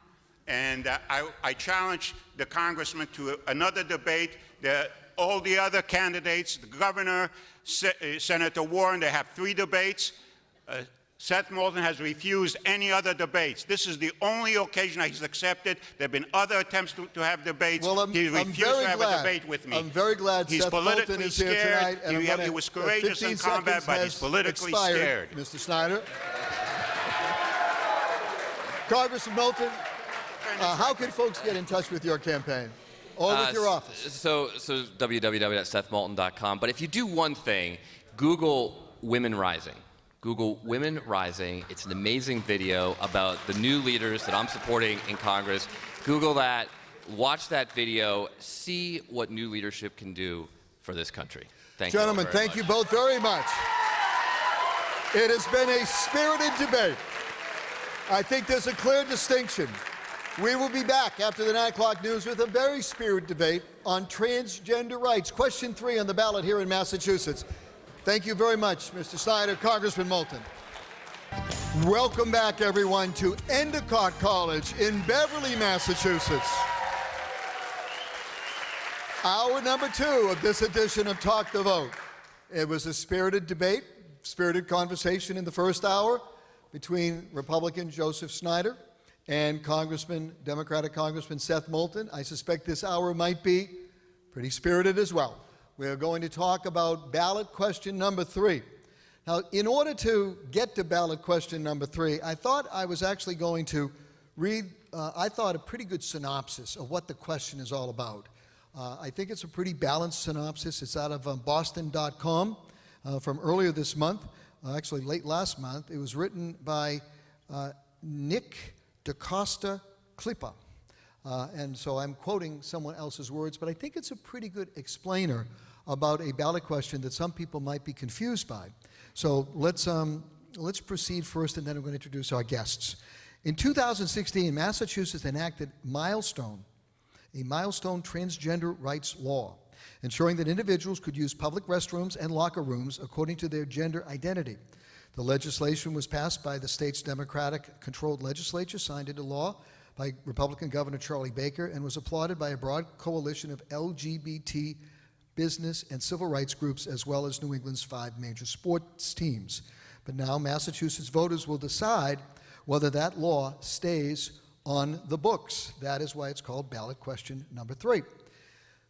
And I challenge the congressman to another debate. All the other candidates, the governor, Senator Warren, they have 3 debates. Seth Moulton has refused any other debates. This is the only occasion he's accepted. There have been other attempts to have debates. Well, he refused to have a debate with me. I'm very glad he's Seth Moulton politically is here scared. tonight. He was courageous in combat, but he's politically scared. Mr. Schneider. Congressman Moulton, how can folks get in touch with your campaign or with your office? So www.sethmoulton.com. But if you do one thing, Google Women Rising. Google Women Rising. It's an amazing video about the new leaders that I'm supporting in Congress. Google that, watch that video, see what new leadership can do for this country. Thank you. Gentlemen, thank you both very much. It has been a spirited debate. I think there's a clear distinction We will be back after the 9 o'clock news with a very spirited debate on transgender rights. Question 3 on the ballot here in Massachusetts. Thank you very much, Mr. Schneider, Congressman Moulton. Welcome back, everyone, to Endicott College in Beverly, Massachusetts. Hour number 2 of this edition of Talk the Vote. It was a spirited debate, spirited conversation in the first hour between Republican Joseph Schneider and Democratic Congressman Seth Moulton. I suspect this hour might be pretty spirited as well. We're going to talk about ballot question number 3. Now, in order to get to ballot question number 3, I thought I was actually going to read, a pretty good synopsis of what the question is all about. I think it's a pretty balanced synopsis. It's out of Boston.com from earlier this month, actually late last month. It was written by Nick DaCosta Klippa. And so I'm quoting someone else's words, but I think it's a pretty good explainer about a ballot question that some people might be confused by. So let's proceed first, and then I'm going to introduce our guests. In 2016, Massachusetts enacted a milestone transgender rights law, ensuring that individuals could use public restrooms and locker rooms according to their gender identity. The legislation was passed by the state's Democratic-controlled legislature, signed into law by Republican Governor Charlie Baker, and was applauded by a broad coalition of LGBT business and civil rights groups, as well as New England's 5 major sports teams. But now Massachusetts voters will decide whether that law stays on the books. That is why it's called ballot question number 3.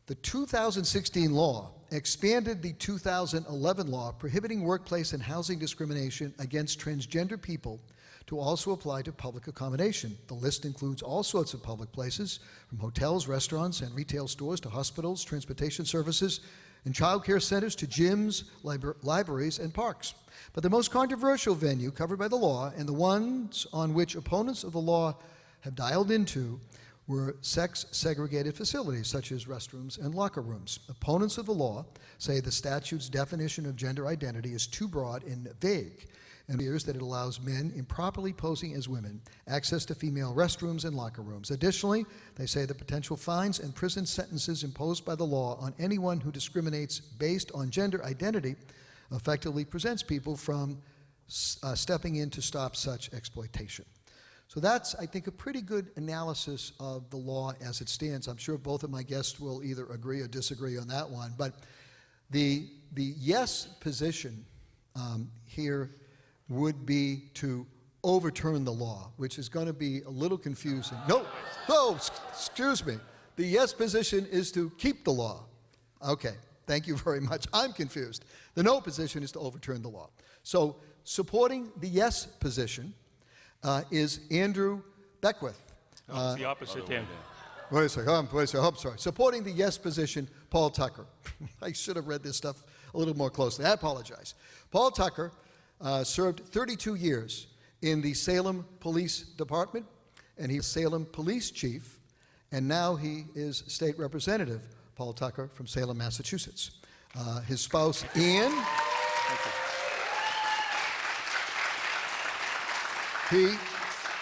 The 2016 law expanded the 2011 law prohibiting workplace and housing discrimination against transgender people to also apply to public accommodation. The list includes all sorts of public places, from hotels, restaurants, and retail stores to hospitals, transportation services, and child care centers to gyms, libraries, and parks. But the most controversial venue covered by the law, and the ones on which opponents of the law have dialed into, were sex-segregated facilities, such as restrooms and locker rooms. Opponents of the law say the statute's definition of gender identity is too broad and vague, and fears that it allows men improperly posing as women access to female restrooms and locker rooms. Additionally, they say the potential fines and prison sentences imposed by the law on anyone who discriminates based on gender identity effectively prevents people from stepping in to stop such exploitation. So that's, I think, a pretty good analysis of the law as it stands. I'm sure both of my guests will either agree or disagree on that one. But the yes position here would be to overturn the law, which is going to be a little confusing. No, excuse me. The yes position is to keep the law. Okay, thank you very much. I'm confused. The no position is to overturn the law. So supporting the yes position is Andrew Beckwith. It's the opposite, Dan. Wait a second. I'm sorry. Supporting the yes position, Paul Tucker. I should have read this stuff a little more closely. I apologize. Paul Tucker served 32 years in the Salem Police Department, and he's Salem Police Chief, and now he is State Representative Paul Tucker from Salem, Massachusetts. His spouse, Ann.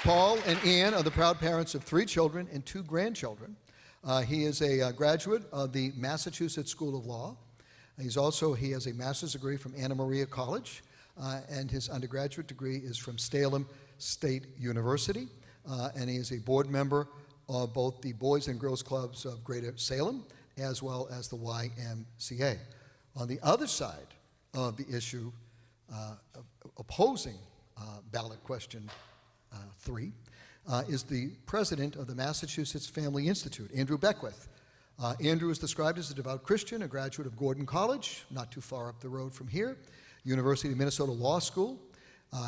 Paul and Ann are the proud parents of 3 children and 2 grandchildren. He is a graduate of the Massachusetts School of Law. He has a master's degree from Anna Maria College, and his undergraduate degree is from Salem State University. And he is a board member of both the Boys and Girls Clubs of Greater Salem, as well as the YMCA. On the other side of the issue, opposing ballot question 3, is the president of the Massachusetts Family Institute, Andrew Beckwith. Andrew is described as a devout Christian, a graduate of Gordon College, not too far up the road from here, University of Minnesota Law School.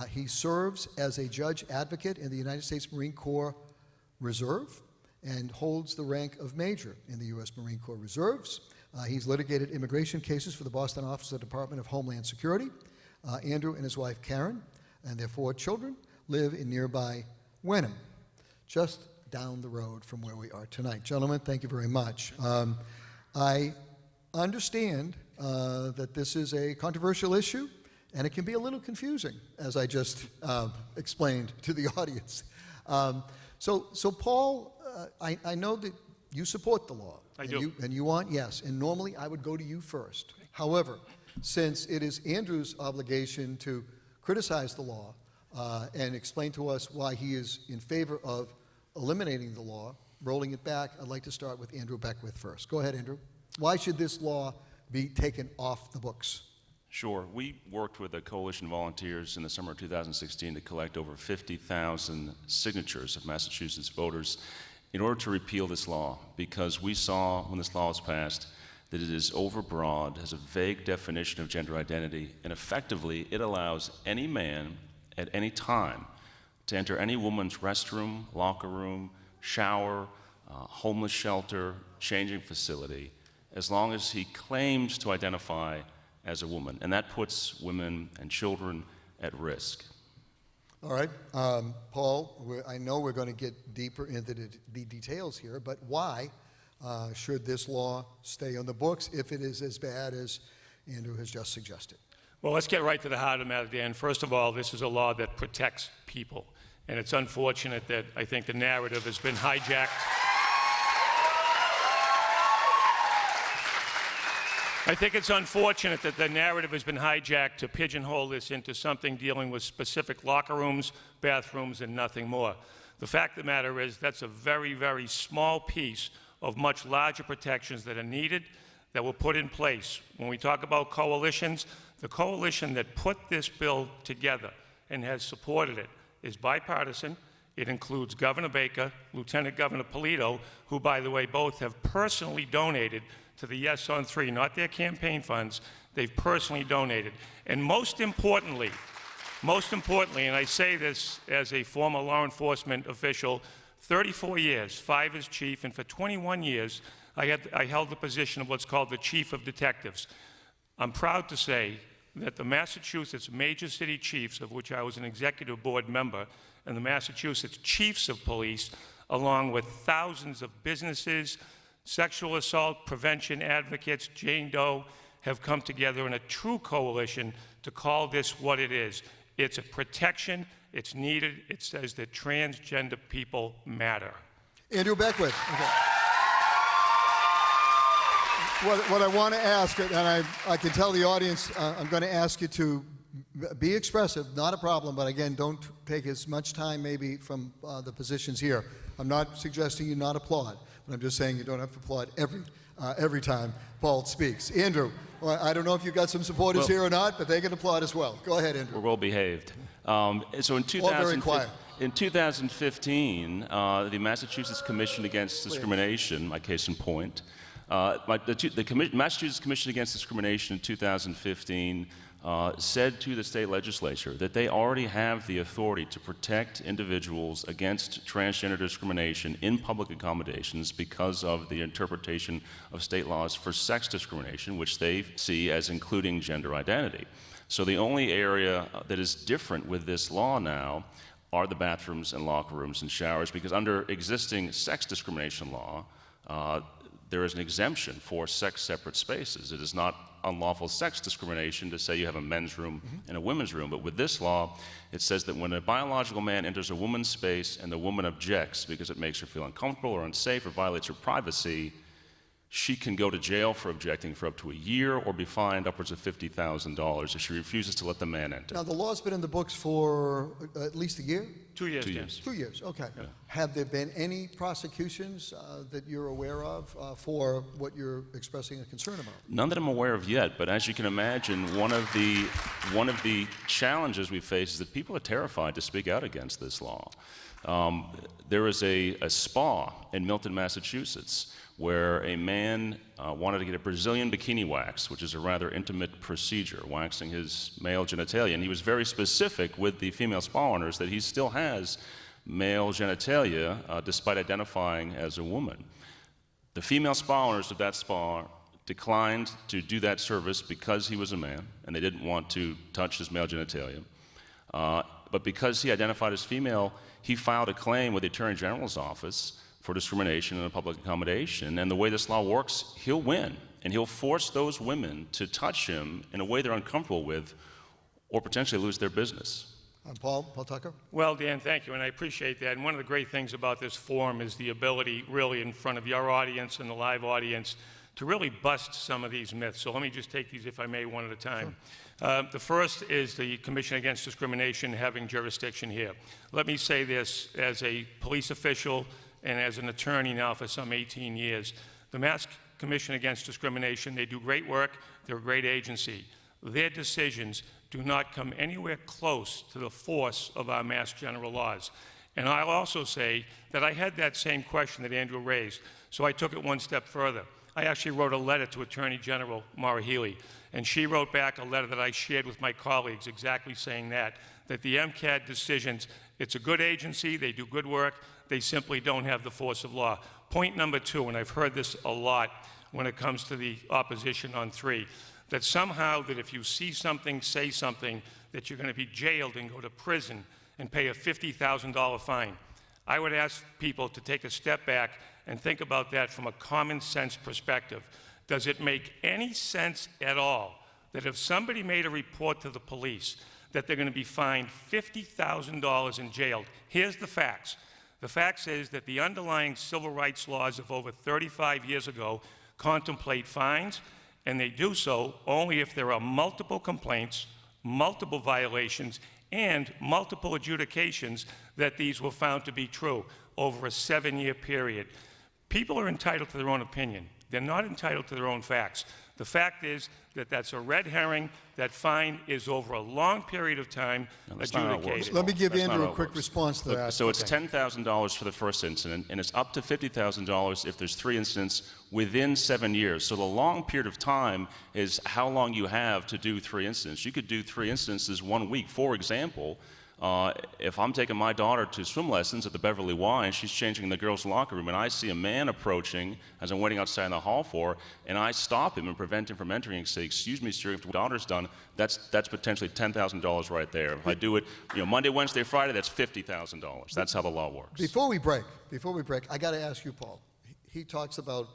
He serves as a judge advocate in the United States Marine Corps Reserve and holds the rank of major in the U.S. Marine Corps Reserves. He's litigated immigration cases for the Boston office of the Department of Homeland Security. Andrew and his wife Karen and their 4 children live in nearby Wenham, just down the road from where we are tonight. Gentlemen, thank you very much. I understand that this is a controversial issue, and it can be a little confusing, as I just explained to the audience. So Paul, I know that you support the law. I do. And you want, yes. And normally I would go to you first. However, since it is Andrew's obligation to criticize the law and explain to us why he is in favor of eliminating the law, rolling it back, I'd like to start with Andrew Beckwith first. Go ahead, Andrew. Why should this law be taken off the books? Sure. We worked with a coalition of volunteers in the summer of 2016 to collect over 50,000 signatures of Massachusetts voters in order to repeal this law, because we saw when this law was passed that it is overbroad, has a vague definition of gender identity, and effectively it allows any man at any time to enter any woman's restroom, locker room, shower, homeless shelter, changing facility, as long as he claims to identify as a woman. And that puts women and children at risk. All right. Paul, I know we're going to get deeper into the details here, but why should this law stay on the books if it is as bad as Andrew has just suggested? Well, let's get right to the heart of the matter, Dan. First of all, this is a law that protects people. And it's unfortunate that I think the narrative has been hijacked. I think it's unfortunate that the narrative has been hijacked to pigeonhole this into something dealing with specific locker rooms, bathrooms, and nothing more. The fact of the matter is that's a very, very small piece of much larger protections that are needed, that were put in place. When we talk about coalitions, the coalition that put this bill together and has supported it is bipartisan. It includes Governor Baker, Lieutenant Governor Polito, who, by the way, both have personally donated to the Yes on 3, not their campaign funds. They've personally donated. And most importantly, and I say this as a former law enforcement official, 34 years, 5 as chief, and for 21 years, I held the position of what's called the Chief of Detectives. I'm proud to say that the Massachusetts Major City Chiefs, of which I was an executive board member, and the Massachusetts Chiefs of Police, along with thousands of businesses, sexual assault prevention advocates, Jane Doe, have come together in a true coalition to call this what it is. It's a protection, it's needed, it says that transgender people matter. Andrew Beckwith. Okay. What I want to ask, and I can tell the audience, I'm going to ask you to be expressive, not a problem, but again, don't take as much time maybe from the positions here. I'm not suggesting you not applaud, but I'm just saying you don't have to applaud every time Paul speaks. Andrew, well, I don't know if you've got some supporters here or not, but they can applaud as well. Go ahead, Andrew. We're well behaved. So in 2015, the Massachusetts Commission Against Discrimination, my case in point, the Massachusetts Commission Against Discrimination in 2015 said to the state legislature that they already have the authority to protect individuals against transgender discrimination in public accommodations because of the interpretation of state laws for sex discrimination, which they see as including gender identity. So the only area that is different with this law now are the bathrooms and locker rooms and showers, because under existing sex discrimination law, there is an exemption for sex-separate spaces. It is not unlawful sex discrimination to say you have a men's room and a women's room. But with this law, it says that when a biological man enters a woman's space and the woman objects because it makes her feel uncomfortable or unsafe or violates her privacy, she can go to jail for objecting for up to a year or be fined upwards of $50,000 if she refuses to let the man enter. Now, the law's been in the books for at least a year? 2 years. 2 years. 2 years, okay. Yeah. Have there been any prosecutions that you're aware of for what you're expressing a concern about? None that I'm aware of yet, but as you can imagine, one of the challenges we face is that people are terrified to speak out against this law. There is a spa in Moulton, Massachusetts, where a man wanted to get a Brazilian bikini wax, which is a rather intimate procedure, waxing his male genitalia. And he was very specific with the female spa owners that he still has male genitalia despite identifying as a woman. The female spa owners of that spa declined to do that service because he was a man and they didn't want to touch his male genitalia. But because he identified as female, he filed a claim with the Attorney General's office for discrimination in a public accommodation. And the way this law works, he'll win. And he'll force those women to touch him in a way they're uncomfortable with or potentially lose their business. Paul Tucker? Well, Dan, thank you, and I appreciate that. And one of the great things about this forum is the ability, really, in front of your audience and the live audience, to really bust some of these myths. So let me just take these, if I may, one at a time. Sure. The first is the Commission Against Discrimination having jurisdiction here. Let me say this as a police official and as an attorney now for some 18 years. The Mass Commission Against Discrimination, they do great work. They're a great agency. Their decisions do not come anywhere close to the force of our Mass General laws. And I'll also say that I had that same question that Andrew raised, so I took it one step further. I actually wrote a letter to Attorney General Maura Healey, and she wrote back a letter that I shared with my colleagues exactly saying that the MCAD decisions, it's a good agency, they do good work, they simply don't have the force of law. Point number two, and I've heard this a lot when it comes to the opposition on 3, that somehow that if you see something, say something, that you're going to be jailed and go to prison and pay a $50,000 fine. I would ask people to take a step back and think about that from a common sense perspective. Does it make any sense at all that if somebody made a report to the police that they're going to be fined $50,000 and jailed? Here's the facts. The facts is that the underlying civil rights laws of over 35 years ago contemplate fines, and they do so only if there are multiple complaints, multiple violations, and multiple adjudications that these were found to be true over a 7-year period. People are entitled to their own opinion. They're not entitled to their own facts. The fact is that that's a red herring. That fine is over a long period of time adjudicated. Let me give Andrew a quick response to that. So it's $10,000 for the first incident, and it's up to $50,000 if there's 3 incidents within 7 years. So the long period of time is how long you have to do 3 incidents. You could do 3 instances 1 week. For example, if I'm taking my daughter to swim lessons at the Beverly Y and she's changing in the girls' locker room and I see a man approaching as I'm waiting outside in the hall for her, and I stop him and prevent him from entering and say, "Excuse me, sir, if your daughter's done," that's potentially $10,000 right there. If I do it, Monday, Wednesday, Friday, that's $50,000. That's how the law works. Before we break, I got to ask you, Paul. He talks about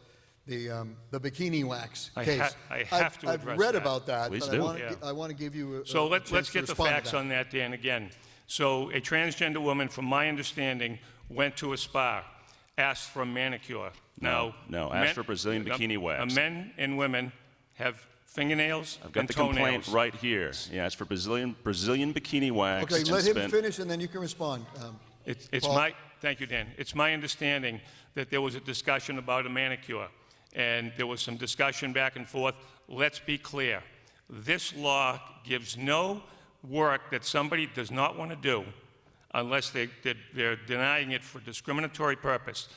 the bikini wax case. I've read about that. Please but do. I want to give you a So let's chance to get the respond to facts that. on that, Dan, again. So a transgender woman, from my understanding, went to a spa, asked for a manicure. No, asked for Brazilian bikini wax. Men and women have fingernails I've got and the toenails. complaint right here. Yeah, it's for Brazilian bikini wax. Okay, let him finish and then you can respond. Thank you, Dan. It's my understanding that there was a discussion about a manicure, and there was some discussion back and forth. Let's be clear. This law gives no work that somebody does not want to do unless they're denying it for discriminatory purpose.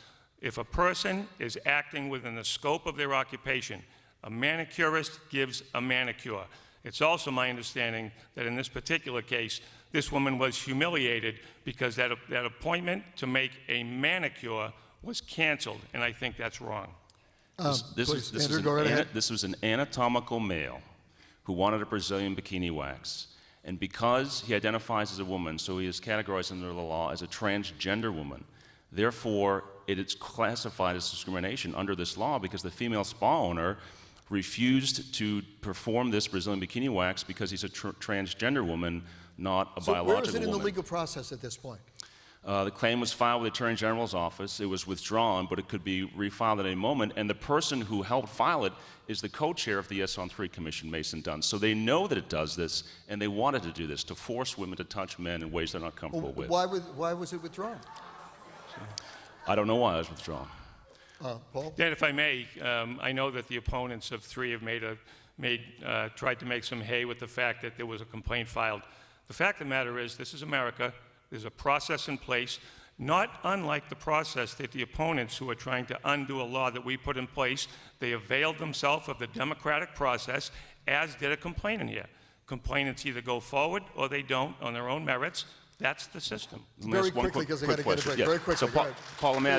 If a person is acting within the scope of their occupation, a manicurist gives a manicure. It's also my understanding that in this particular case, this woman was humiliated because that appointment to make a manicure was canceled, and I think that's wrong. This was an anatomical male who wanted a Brazilian bikini wax. And because he identifies as a woman, so he is categorized under the law as a transgender woman. Therefore, it is classified as discrimination under this law because the female spa owner refused to perform this Brazilian bikini wax because he's a transgender woman, not a biological woman. Where is it in the legal process at this point? The claim was filed with the Attorney General's office. It was withdrawn, but it could be refiled at any moment. And the person who helped file it is the co-chair of the Yes on 3 Commission, Mason Dunn. So they know that it does this, and they wanted to do this, to force women to touch men in ways they're not comfortable with. Why was it withdrawn? I don't know why it was withdrawn. Paul? Dan, if I may, I know that the opponents of 3 have tried to make some hay with the fact that there was a complaint filed. The fact of the matter is, this is America. There's a process in place, not unlike the process that the opponents who are trying to undo a law that we put in place, they availed themselves of the democratic process, as did a complainant here. Complainants either go forward or they don't on their own merits. That's the system. Very quickly, because I got to get a break. Very quickly. So, Paul, let me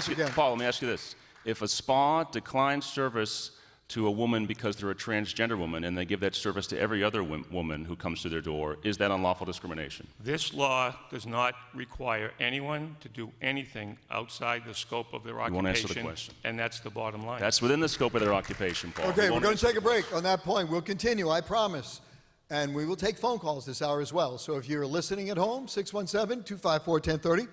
ask you this. If a spa declines service to a woman because they're a transgender woman and they give that service to every other woman who comes to their door, is that unlawful discrimination? This law does not require anyone to do anything outside the scope of their occupation. You won't answer the question. And that's the bottom line. That's within the scope of their occupation, Paul. Okay, we're going to take a break on that point. We'll continue, I promise. And we will take phone calls this hour as well. So if you're listening at home, 617-254-1030,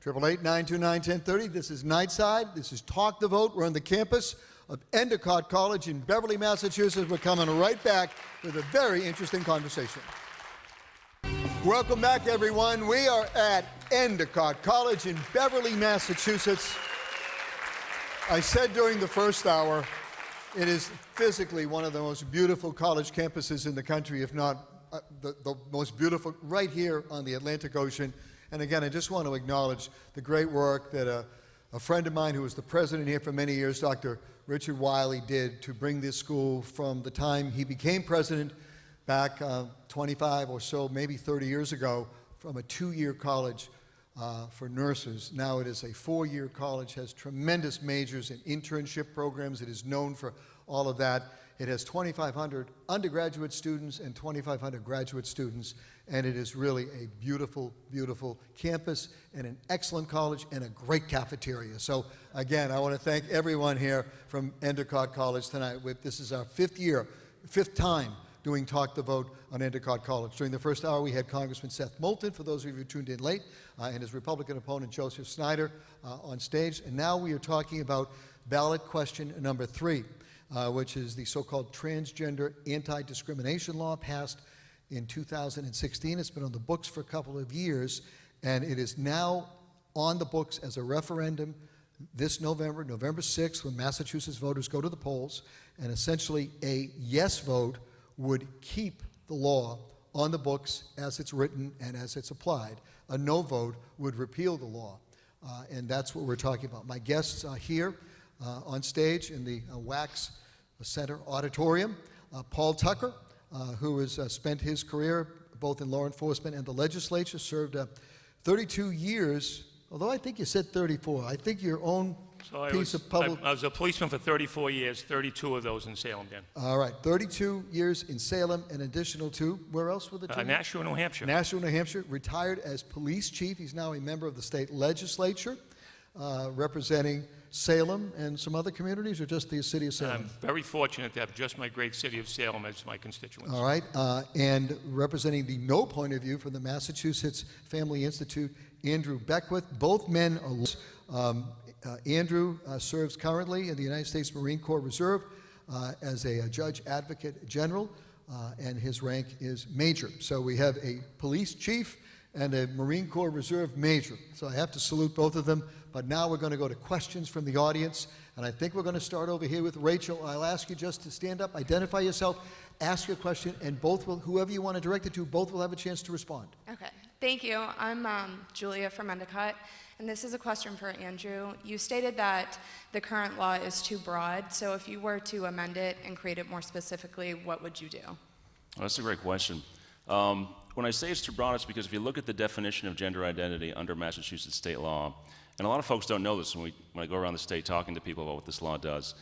888-929-1030. This is Nightside. This is Talk the Vote. We're on the campus of Endicott College in Beverly, Massachusetts. We're coming right back with a very interesting conversation. Welcome back, everyone. We are at Endicott College in Beverly, Massachusetts. I said during the first hour, it is physically one of the most beautiful college campuses in the country, if not the most beautiful, right here on the Atlantic Ocean. And again, I just want to acknowledge the great work that a friend of mine who was the president here for many years, Dr. Richard Wiley, did to bring this school from the time he became president back 25 or so, maybe 30 years ago, from a 2-year college for nurses. Now it is a 4-year college, has tremendous majors and internship programs. It is known for all of that. It has 2,500 undergraduate students and 2,500 graduate students, and it is really a beautiful, beautiful campus and an excellent college and a great cafeteria. So again, I want to thank everyone here from Endicott College tonight. This is our fifth time doing Talk the Vote on Endicott College. During the first hour, we had Congressman Seth Moulton, for those of you who tuned in late, and his Republican opponent, Joseph Schneider, on stage. And now we are talking about ballot question number 3, which is the so-called transgender anti-discrimination law passed in 2016. It's been on the books for a couple of years, and it is now on the books as a referendum this November 6th, when Massachusetts voters go to the polls, and essentially a yes vote would keep the law on the books as it's written and as it's applied. A no vote would repeal the law, and that's what we're talking about. My guests here on stage in the Wax Center Auditorium, Paul Tucker, who has spent his career both in law enforcement and the legislature, served 32 years, although I think you said 34. I think your own piece of public... I was a policeman for 34 years, 32 of those in Salem, Dan. All right, 32 years in Salem, an additional 2. Where else were the 2? Nashua, New Hampshire. Nashua, New Hampshire, retired as police chief. He's now a member of the state legislature, representing Salem and some other communities, or just the city of Salem? I'm very fortunate to have just my great city of Salem as my constituents. All right, and representing the no point of view from the Massachusetts Family Institute, Andrew Beckwith. Both men are... Andrew serves currently in the United States Marine Corps Reserve as a judge advocate general, and his rank is major. So we have a police chief and a Marine Corps Reserve major. So I have to salute both of them. But now we're going to go to questions from the audience, and I think we're going to start over here with Rachel. I'll ask you just to stand up, identify yourself, ask your question, and both will, whoever you want to direct it to, both will have a chance to respond. Okay, thank you. I'm Julia from Endicott, and this is a question for Andrew. You stated that the current law is too broad, so if you were to amend it and create it more specifically, what would you do? Well, that's a great question. When I say it's too broad, it's because if you look at the definition of gender identity under Massachusetts state law, and a lot of folks don't know this when I go around the state talking to people about what this law does,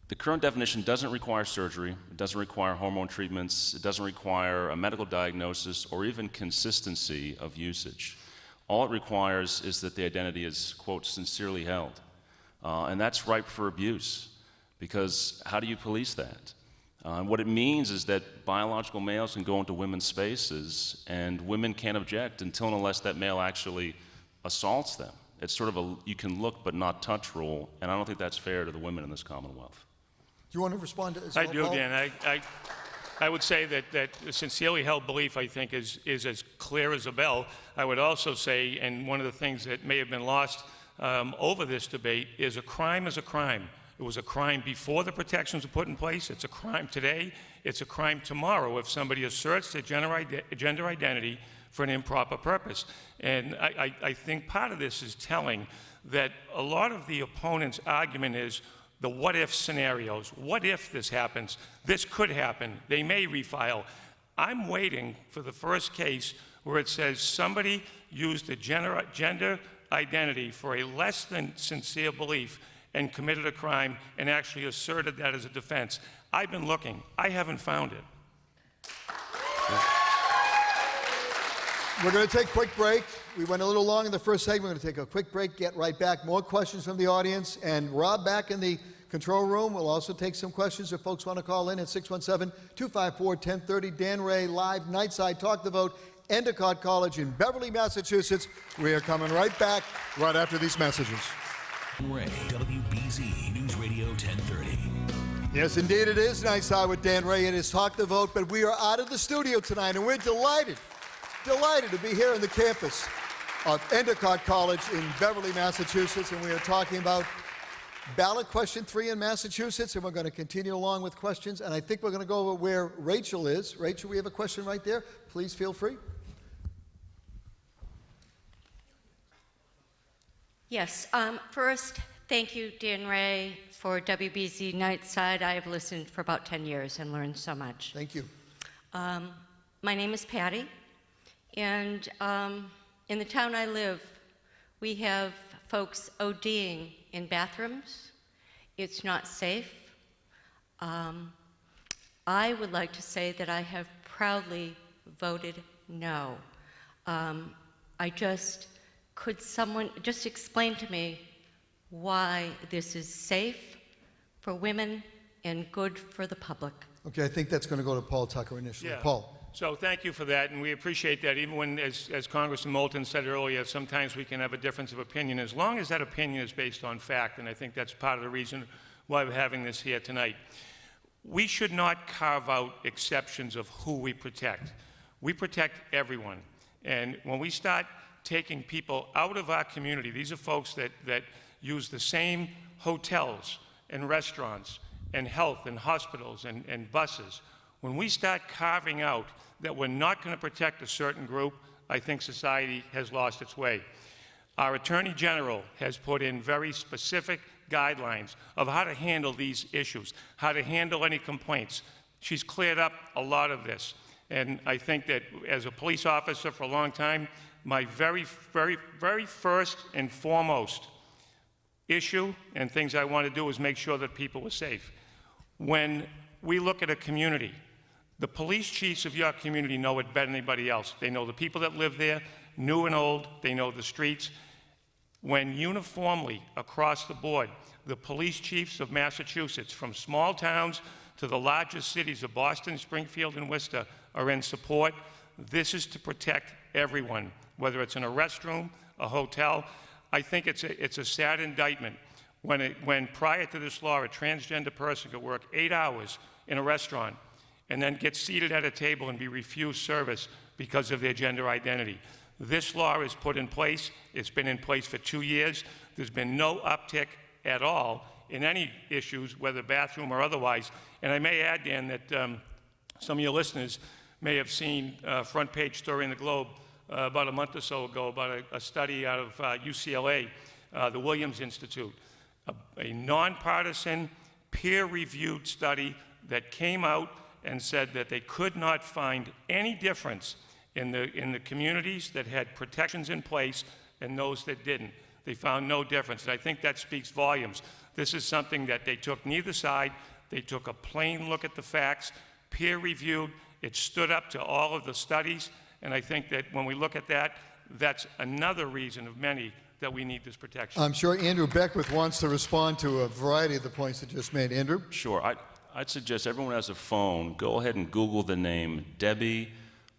the current definition doesn't require surgery, it doesn't require hormone treatments, it doesn't require a medical diagnosis or even consistency of usage. All it requires is that the identity is, quote, sincerely held. And that's ripe for abuse, because how do you police that? What it means is that biological males can go into women's spaces, and women can't object until and unless that male actually assaults them. It's sort of a you can look but not touch rule, and I don't think that's fair to the women in this Commonwealth. Do you want to respond to this? I do, Dan. I would say that a sincerely held belief, I think, is as clear as a bell. I would also say, and one of the things that may have been lost over this debate, is a crime is a crime. It was a crime before the protections were put in place. It's a crime today. It's a crime tomorrow if somebody asserts their gender identity for an improper purpose. And I think part of this is telling that a lot of the opponent's argument is the what-if scenarios. What if this happens? This could happen. They may refile. I'm waiting for the first case where it says somebody used a gender identity for a less than sincere belief and committed a crime and actually asserted that as a defense. I've been looking. I haven't found it. We're going to take a quick break. We went a little long in the first segment. We're going to take a quick break, get right back. More questions from the audience. And Rob, back in the control room. We'll also take some questions if folks want to call in at 617-254-1030. Dan Ray, live, Nightside, Talk the Vote, Endicott College in Beverly, Massachusetts. We are coming right back right after these messages. Ray, WBZ News Radio 1030. Yes, indeed it is Nightside with Dan Ray. It is Talk the Vote, but we are out of the studio tonight, and we're delighted to be here on the campus of Endicott College in Beverly, Massachusetts, and we are talking about ballot question 3 in Massachusetts, and we're going to continue along with questions, and I think we're going to go over where Rachel is. Rachel, we have a question right there. Please feel free. Yes. First, thank you, Dan Ray, for WBZ Nightside. I have listened for about 10 years and learned so much. Thank you. My name is Patty, and in the town I live, we have folks ODing in bathrooms. It's not safe. I would like to say that I have proudly voted no. Could someone just explain to me why this is safe for women and good for the public? Okay, I think that's going to go to Paul Tucker initially. Yeah. Paul. So thank you for that, and we appreciate that. Even when, as Congressman Moulton said earlier, sometimes we can have a difference of opinion, as long as that opinion is based on fact, and I think that's part of the reason why we're having this here tonight. We should not carve out exceptions of who we protect. We protect everyone, and when we start taking people out of our community, these are folks that use the same hotels and restaurants and health and hospitals and buses. When we start carving out that we're not going to protect a certain group, I think society has lost its way. Our Attorney General has put in very specific guidelines of how to handle these issues, how to handle any complaints. She's cleared up a lot of this. And I think that as a police officer for a long time, my very first and foremost issue and things I want to do is make sure that people are safe. When we look at a community, the police chiefs of your community know it better than anybody else. They know the people that live there, new and old. They know the streets. When uniformly across the board, the police chiefs of Massachusetts, from small towns to the largest cities of Boston, Springfield, and Worcester, are in support, this is to protect everyone, whether it's in a restroom, a hotel. I think it's a sad indictment when prior to this law, a transgender person could work 8 hours in a restaurant and then get seated at a table and be refused service because of their gender identity. This law is put in place. It's been in place for 2 years. There's been no uptick at all in any issues, whether bathroom or otherwise. And I may add, Dan, that some of your listeners may have seen a front page story in the Globe about a month or so ago about a study out of UCLA, the Williams Institute, a nonpartisan, peer-reviewed study that came out and said that they could not find any difference in the communities that had protections in place and those that didn't. They found no difference, and I think that speaks volumes. This is something that they took neither side. They took a plain look at the facts, peer-reviewed. It stood up to all of the studies, and I think that when we look at that, that's another reason of many that we need this protection. I'm sure Andrew Beckwith wants to respond to a variety of the points that just made. Andrew? Sure. I'd suggest everyone who has a phone, go ahead and Google the name Debbie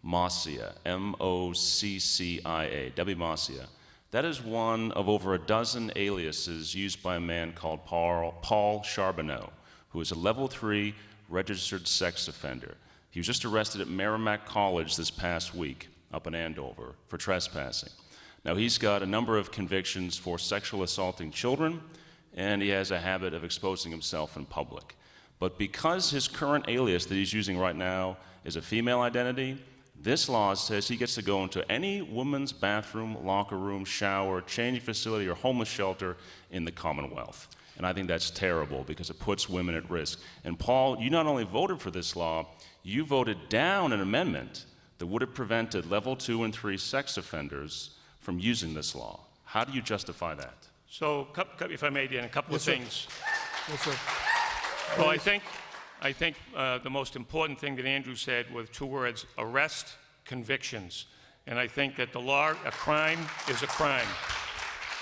Moccia, M-O-C-C-I-A, Debbie Moccia. That is one of over a dozen aliases used by a man called Paul Charbonneau, who is a level 3 registered sex offender. He was just arrested at Merrimack College this past week up in Andover for trespassing. Now, he's got a number of convictions for sexual assaulting children, and he has a habit of exposing himself in public. But because his current alias that he's using right now is a female identity, this law says he gets to go into any woman's bathroom, locker room, shower, changing facility, or homeless shelter in the Commonwealth. And I think that's terrible because it puts women at risk. And Paul, you not only voted for this law, you voted down an amendment that would have prevented level 2 and 3 sex offenders from using this law. How do you justify that? So, if I may, Dan, a couple of things. Yes, sir. Well, I think the most important thing that Andrew said were 2 words: arrest, convictions. And I think that the law, a crime is a crime.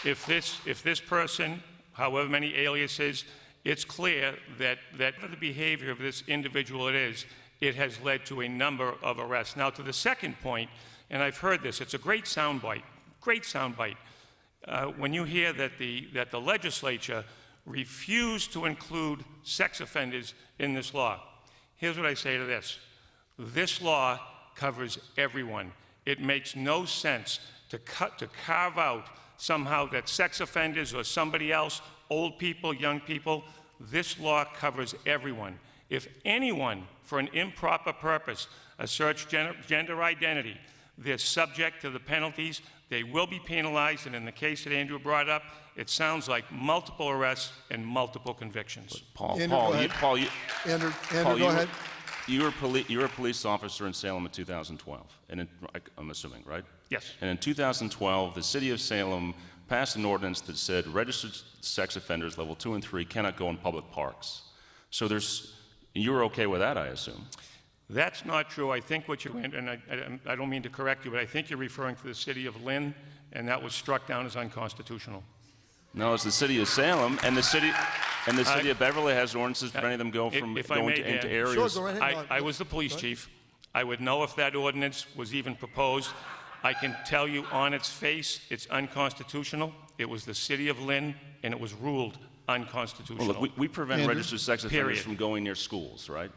If this person, however many aliases, it's clear that for the behavior of this individual it has led to a number of arrests. Now, to the second point, and I've heard this, it's a great soundbite, when you hear that the legislature refused to include sex offenders in this law. Here's what I say to this. This law covers everyone. It makes no sense to carve out somehow that sex offenders or somebody else, old people, young people. This law covers everyone. If anyone, for an improper purpose, asserts gender identity, they're subject to the penalties. They will be penalized, and in the case that Andrew brought up, it sounds like multiple arrests and multiple convictions. Andrew, go ahead. You were a police officer in Salem in 2012, and I'm assuming, right? Yes. And in 2012, the city of Salem passed an ordinance that said registered sex offenders level 2 and 3 cannot go in public parks. So you were okay with that, I assume? That's not true. I think what you, and I don't mean to correct you, but I think you're referring to the city of Lynn, and that was struck down as unconstitutional. No, it's the city of Salem, and the city of Beverly has ordinances preventing them going into areas. Sure, go right ahead. I was the police chief. I would know if that ordinance was even proposed. I can tell you on its face, it's unconstitutional. It was the city of Lynn, and it was ruled unconstitutional. Well, look, we prevent Andrew? registered sex offenders Period. from going near schools, right?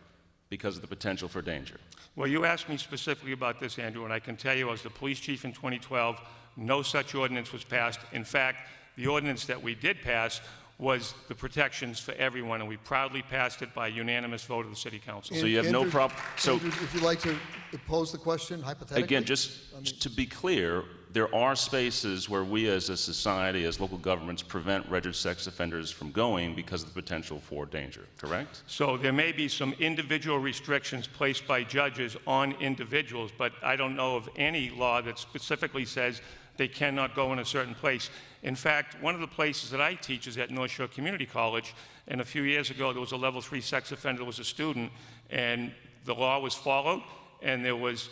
Because of the potential for danger. Well, you asked me specifically about this, Andrew, and I can tell you as the police chief in 2012, no such ordinance was passed. In fact, the ordinance that we did pass was the protections for everyone, and we proudly passed it by unanimous vote of the city council. So you have no problem. So Andrew, if you'd like to pose the question hypothetically. Again, just to be clear, there are spaces where we as a society, as local governments, prevent registered sex offenders from going because of the potential for danger, correct? So there may be some individual restrictions placed by judges on individuals, but I don't know of any law that specifically says they cannot go in a certain place. In fact, one of the places that I teach is at North Shore Community College, and a few years ago there was a level 3 sex offender that was a student, and the law was followed, and there was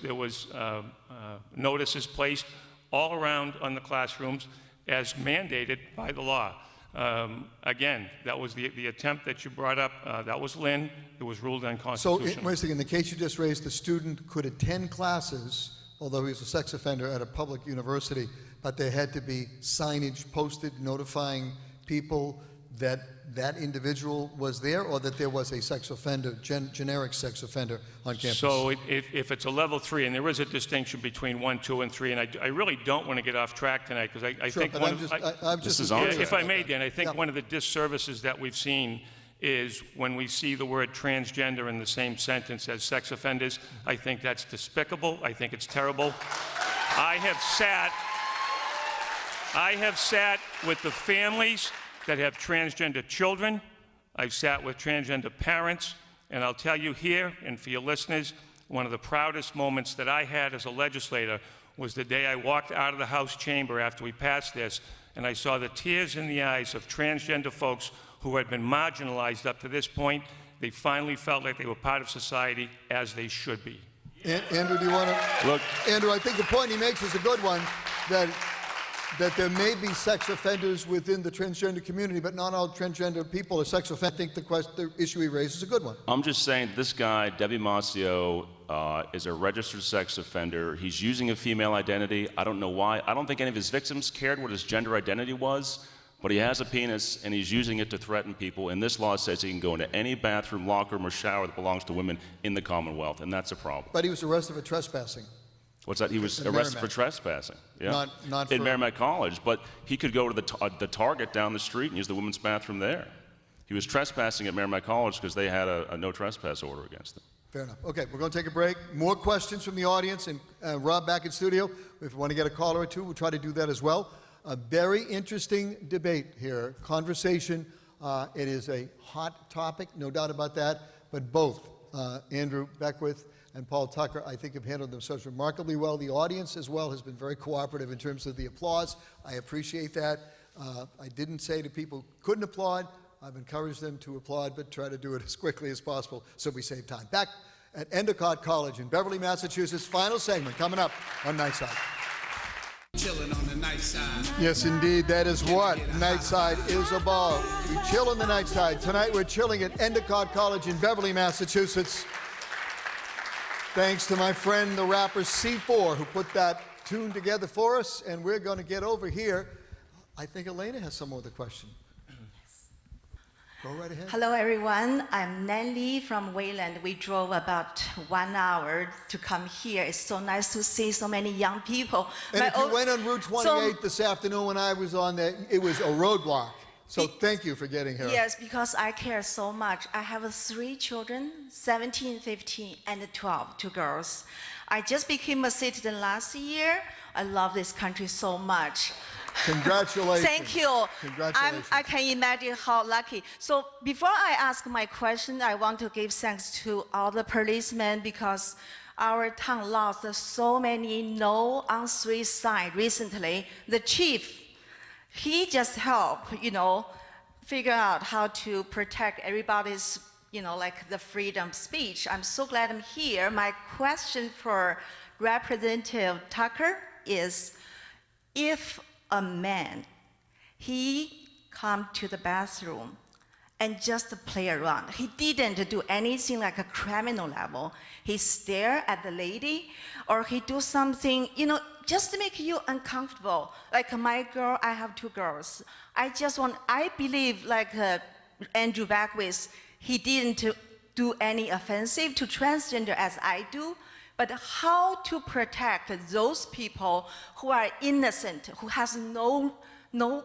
notices placed all around on the classrooms as mandated by the law. Again, that was the attempt that you brought up. That was Lynn. It was ruled unconstitutional. So, wait a second. In the case you just raised, the student could attend classes, although he was a sex offender at a public university, but there had to be signage posted notifying people that that individual was there, or that there was a sex offender, generic sex offender on campus? So if it's a level 3, and there is a distinction between 1, 2, and 3, and I really don't want to get off track tonight, because I Sure, think but one I'm of, just if I may, Dan, I think one of the disservices that we've seen is when we see the word transgender in the same sentence as sex offenders. I think that's despicable. I think it's terrible. I have sat with the families that have transgender children. I've sat with transgender parents, and I'll tell you here, and for your listeners, one of the proudest moments that I had as a legislator was the day I walked out of the House chamber after we passed this, and I saw the tears in the eyes of transgender folks who had been marginalized up to this point. They finally felt like they were part of society, as they should be. Andrew, do you want to? Look, Andrew, I think the point he makes is a good one, that there may be sex offenders within the transgender community, but not all transgender people are sex offenders. I think the issue he raises is a good one. I'm just saying this guy, Debbie Mascio, is a registered sex offender. He's using a female identity. I don't know why. I don't think any of his victims cared what his gender identity was, but he has a penis and he's using it to threaten people, and this law says he can go into any bathroom, locker room, or shower that belongs to women in the Commonwealth, and that's a problem. But he was arrested for trespassing. What's that? He was In arrested Merrimack. for trespassing. Yeah. Not in for- Merrimack College, but he could go to the Target down the street and use the women's bathroom there. He was trespassing at Merrimack College because they had a no trespass order against him. Fair enough. Okay, we're going to take a break. More questions from the audience, and Rob back in studio. If you want to get a caller or two, we'll try to do that as well. A very interesting debate here, conversation. It is a hot topic, no doubt about that, but both Andrew Beckwith and Paul Tucker, I think, have handled themselves remarkably well. The audience as well has been very cooperative in terms of the applause. I appreciate that. I didn't say to people couldn't applaud. I've encouraged them to applaud, but try to do it as quickly as possible so we save time. Back at Endicott College in Beverly, Massachusetts, final segment coming up on Nightside. Chilling on the Nightside. Yes, indeed, that is what Nightside is about. We chill on the Nightside. Tonight we're chilling at Endicott College in Beverly, Massachusetts. Thanks to my friend, the rapper C4, who put that tune together for us. And we're going to get over here. I think Elena has some more of the question. Go right ahead. Hello, everyone. I'm Nelly from Wayland. We drove about 1 hour to come here. It's so nice to see so many young people. And if you went on Route 28 this afternoon when I was on there, it was a roadblock. So thank you for getting here. Yes, because I care so much. I have 3 children, 17, 15, and 12, 2 girls. I just became a citizen last year. I love this country so much. Congratulations. Thank you. Congratulations. I can imagine how lucky. So before I ask my question, I want to give thanks to all the policemen because our town lost so many no on street signs recently. The chief, he just helped, figure out how to protect everybody's, like the freedom of speech. I'm so glad I'm here. My question for Representative Tucker is, if a man, he come to the bathroom and just play around. He didn't do anything like a criminal level. He stare at the lady or he do something, just to make you uncomfortable. Like my girl, I have 2 girls. I believe like Andrew Beckwith, he didn't do any offensive to transgender as I do. But how to protect those people who are innocent, who has no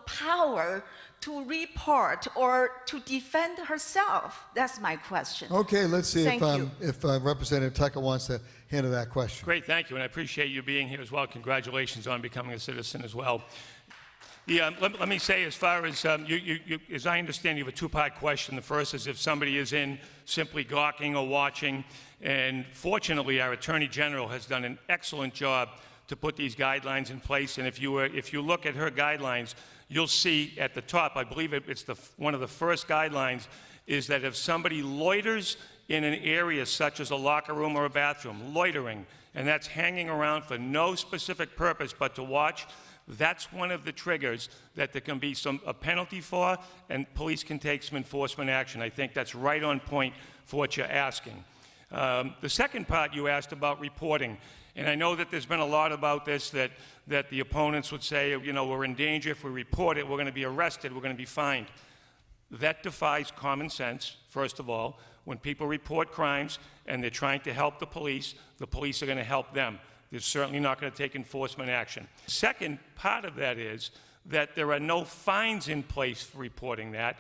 power to report or to defend herself? That's my question. Okay, let's see if Representative Tucker wants to handle that question. Great, thank you, and I appreciate you being here as well. Congratulations on becoming a citizen as well. Let me say, as far as as I understand, you have a 2-part question. The first is if somebody is in simply gawking or watching, and fortunately, our Attorney General has done an excellent job to put these guidelines in place. And if you look at her guidelines, you'll see at the top, I believe it's one of the first guidelines, is that if somebody loiters in an area such as a locker room or a bathroom, loitering, and that's hanging around for no specific purpose but to watch, that's one of the triggers that there can be a penalty for, and police can take some enforcement action. I think that's right on point for what you're asking. The second part you asked about reporting, and I know that there's been a lot about this, that the opponents would say, we're in danger. If we report it, we're going to be arrested, we're going to be fined. That defies common sense, first of all. When people report crimes and they're trying to help the police are going to help them. They're certainly not going to take enforcement action. Second part of that is that there are no fines in place for reporting that.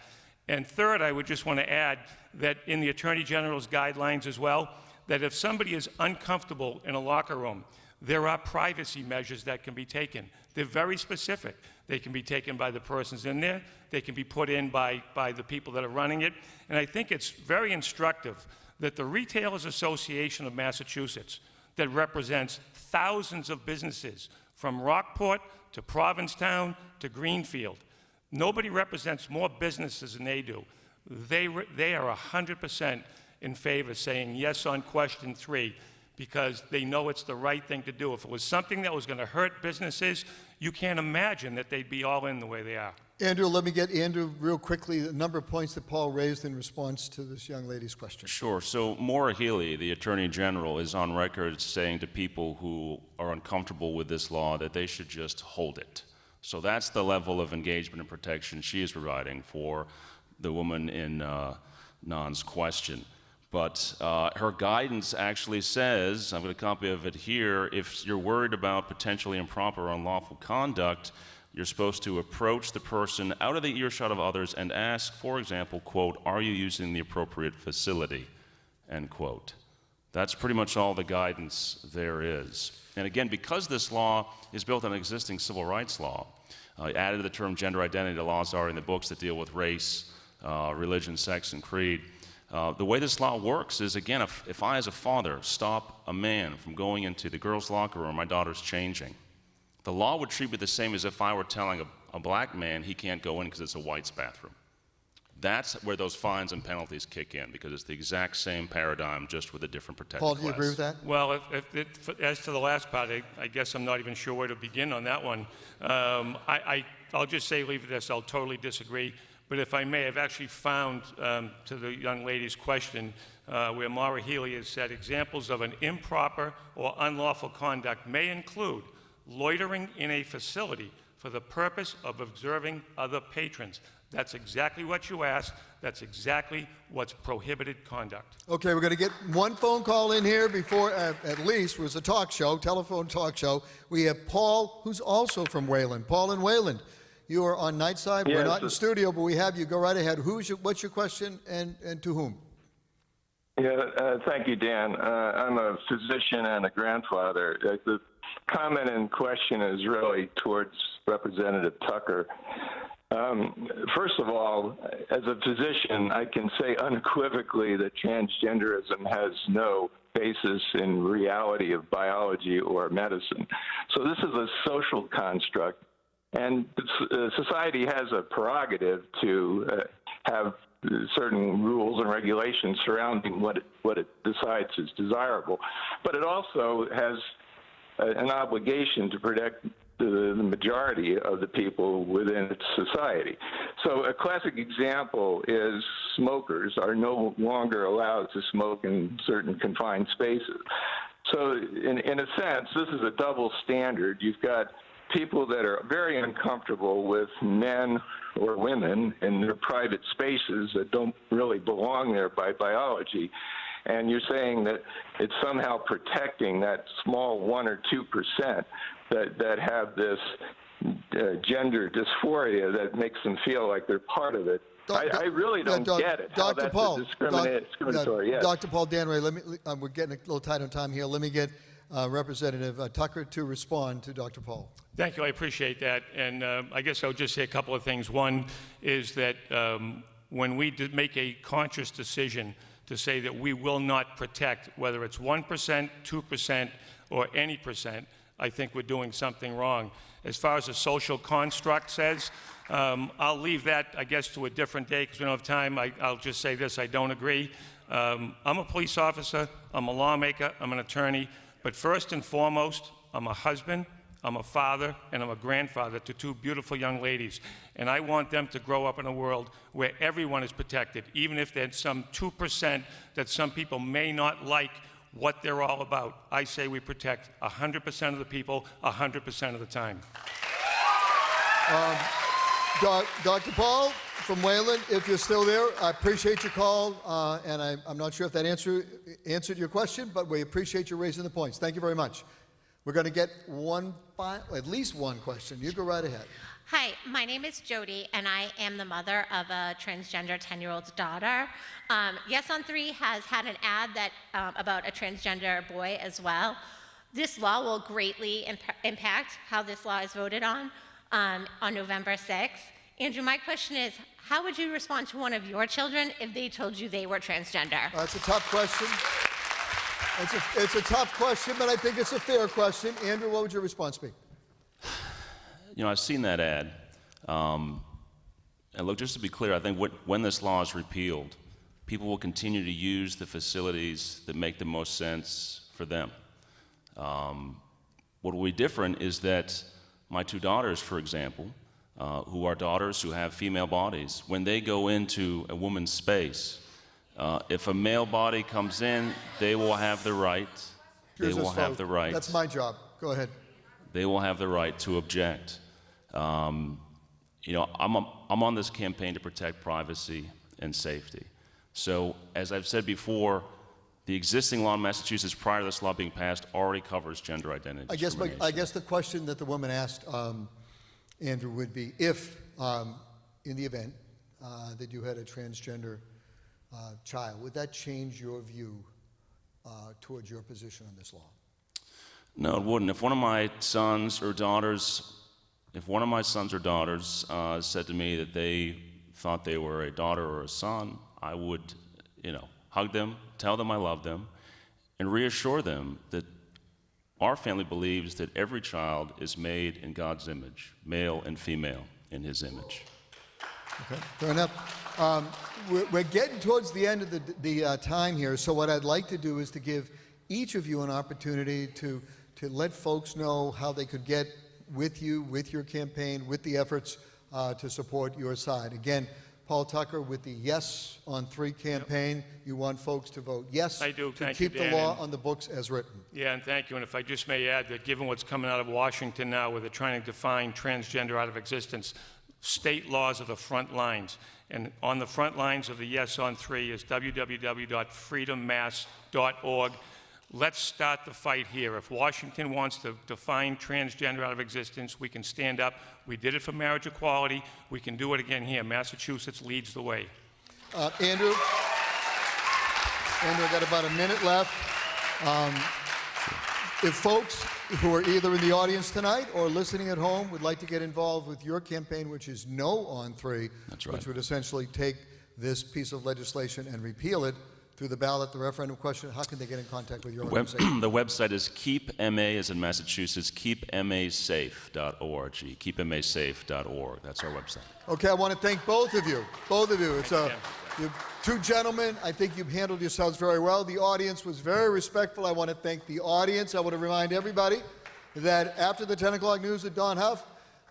And third, I would just want to add that in the Attorney General's guidelines as well, that if somebody is uncomfortable in a locker room, there are privacy measures that can be taken. They're very specific. They can be taken by the persons in there. They can be put in by the people that are running it. And I think it's very instructive that the Retailers Association of Massachusetts, that represents thousands of businesses from Rockport to Provincetown to Greenfield. Nobody represents more businesses than they do. They are 100% in favor, saying yes on question 3, because they know it's the right thing to do. If it was something that was going to hurt businesses, you can't imagine that they'd be all in the way they are. Andrew, let me get Andrew real quickly, a number of points that Paul raised in response to this young lady's question. Sure. So Maura Healey, the Attorney General, is on record saying to people who are uncomfortable with this law that they should just hold it. So that's the level of engagement and protection she is providing for the woman in Nan's question. But her guidance actually says, I've got a copy of it here, if you're worried about potentially improper or unlawful conduct, you're supposed to approach the person out of the earshot of others and ask, for example, quote, are you using the appropriate facility, end quote. That's pretty much all the guidance there is. And again, because this law is built on an existing civil rights law, added the term gender identity to laws are in the books that deal with race, religion, sex, and creed. The way this law works is, again, if I as a father stop a man from going into the girls' locker room, my daughter's changing, the law would treat me the same as if I were telling a black man he can't go in because it's a white's bathroom. That's where those fines and penalties kick in, because it's the exact same paradigm, just with a different protected Paul, do you class. agree with that? Well, as to the last part, I guess I'm not even sure where to begin on that one. I'll just say, leave it this, I'll totally disagree. But if I may, I've actually found, to the young lady's question, where Maura Healy has said, examples of an improper or unlawful conduct may include loitering in a facility for the purpose of observing other patrons. That's exactly what you asked. That's exactly what's prohibited conduct. Okay, we're going to get one phone call in here before, at least, it was a talk show, telephone talk show. We have Paul, who's also from Wayland. Paul in Wayland, you are on Nightside. We're not in studio, but we have you. Go right ahead. What's your question and to whom? Yeah, thank you, Dan. I'm a physician and a grandfather. The comment in question is really towards Representative Tucker. First of all, as a physician, I can say unequivocally that transgenderism has no basis in reality of biology or medicine. So this is a social construct, and society has a prerogative to have certain rules and regulations surrounding what it decides is desirable. But it also has an obligation to protect the majority of the people within its society. So a classic example is smokers are no longer allowed to smoke in certain confined spaces. So in a sense, this is a double standard. You've got people that are very uncomfortable with men or women in their private spaces that don't really belong there by biology. And you're saying that it's somehow protecting that small 1 or 2% that have this gender dysphoria that makes them feel like they're part of it. I really don't get it. How Dr. Paul, discriminatory. Yes. Dr. Paul Dan Ray, we're getting a little tight on time here. Let me get Representative Tucker to respond to Dr. Paul. Thank you. I appreciate that. And I guess I'll just say a couple of things. One is that when we did make a conscious decision to say that we will not protect, whether it's 1%, 2%, or any percent, I think we're doing something wrong. As far as the social construct says, I'll leave that, I guess, to a different day because we don't have time. I'll just say this, I don't agree. I'm a police officer, I'm a lawmaker, I'm an attorney, but first and foremost, I'm a husband, I'm a father, and I'm a grandfather to two beautiful young ladies. And I want them to grow up in a world where everyone is protected, even if there's some 2% that some people may not like what they're all about. I say we protect 100% of the people, 100% of the time. Dr. Paul from Wayland, if you're still there, I appreciate your call, and I'm not sure if that answered your question, but we appreciate you raising the points. Thank you very much. We're going to get at least one question. You go right ahead. Hi, my name is Jody, and I am the mother of a transgender 10-year-old daughter. Yes on 3 has had an ad that about a transgender boy as well. This law will greatly impact how this law is voted on November 6th. Andrew, my question is, how would you respond to one of your children if they told you they were transgender? That's a tough question. It's a tough question, but I think it's a fair question. Andrew, what would your response be? You know, I've seen that ad. And look, just to be clear, I think when this law is repealed, people will continue to use the facilities that make the most sense for them. What will be different is that my two daughters, for example, who are daughters who have female bodies, when they go into a woman's space, if a male body comes in, they will have the right. They will have the right. That's my job. Go ahead. They will have the right to object. You know, I'm on this campaign to protect privacy and safety. So, as I've said before, the existing law in Massachusetts prior to this law being passed already covers gender identity discrimination. I guess the question that the woman asked, Andrew, would be if, in the event that you had a transgender child, would that change your view towards your position on this law? No, it wouldn't. If one of my sons or daughters said to me that they thought they were a daughter or a son, I would, hug them, tell them I love them, and reassure them that our family believes that every child is made in God's image, male and female in His image. Okay, fair enough. We're getting towards the end of the time here, so what I'd like to do is to give each of you an opportunity to let folks know how they could get with you, with your campaign, with the efforts to support your side. Again, Paul Tucker, with the Yes on 3 campaign, you want folks to vote yes I do. to Thank keep you, the Dan, law and- on the books as written. Yeah, and thank you. And if I just may add that given what's coming out of Washington now, where they're trying to define transgender out of existence, state laws are the front lines. And on the front lines of the Yes on 3 is www.freedommass.org. Let's start the fight here. If Washington wants to define transgender out of existence, we can stand up. We did it for marriage equality. We can do it again here. Massachusetts leads the way. Andrew, I've got about a minute left. If folks who are either in the audience tonight or listening at home would like to get involved with your campaign, which is No on 3, That's right. which would essentially take this piece of legislation and repeal it through the ballot, the referendum question, how can they get in contact with your organization? The website is keepma, as in Massachusetts, keepmasafe.org. Keepmasafe.org. That's our website. Okay, I want to thank both of you. Both of you. It's you two gentlemen. I think you've handled yourselves very well. The audience was very respectful. I want to thank the audience. I want to remind everybody that after the 10 o'clock news at Don Huff,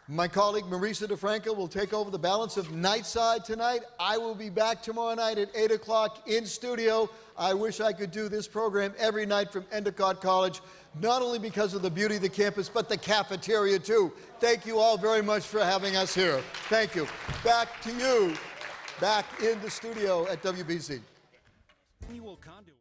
my colleague Marisa DeFranco will take over the balance of Nightside tonight. I will be back tomorrow night at 8 o'clock in studio. I wish I could do this program every night from Endicott College, not only because of the beauty of the campus, but the cafeteria too. Thank you all very much for having us here. Thank you. Back to you, back in the studio at WBZ. Annual conduit.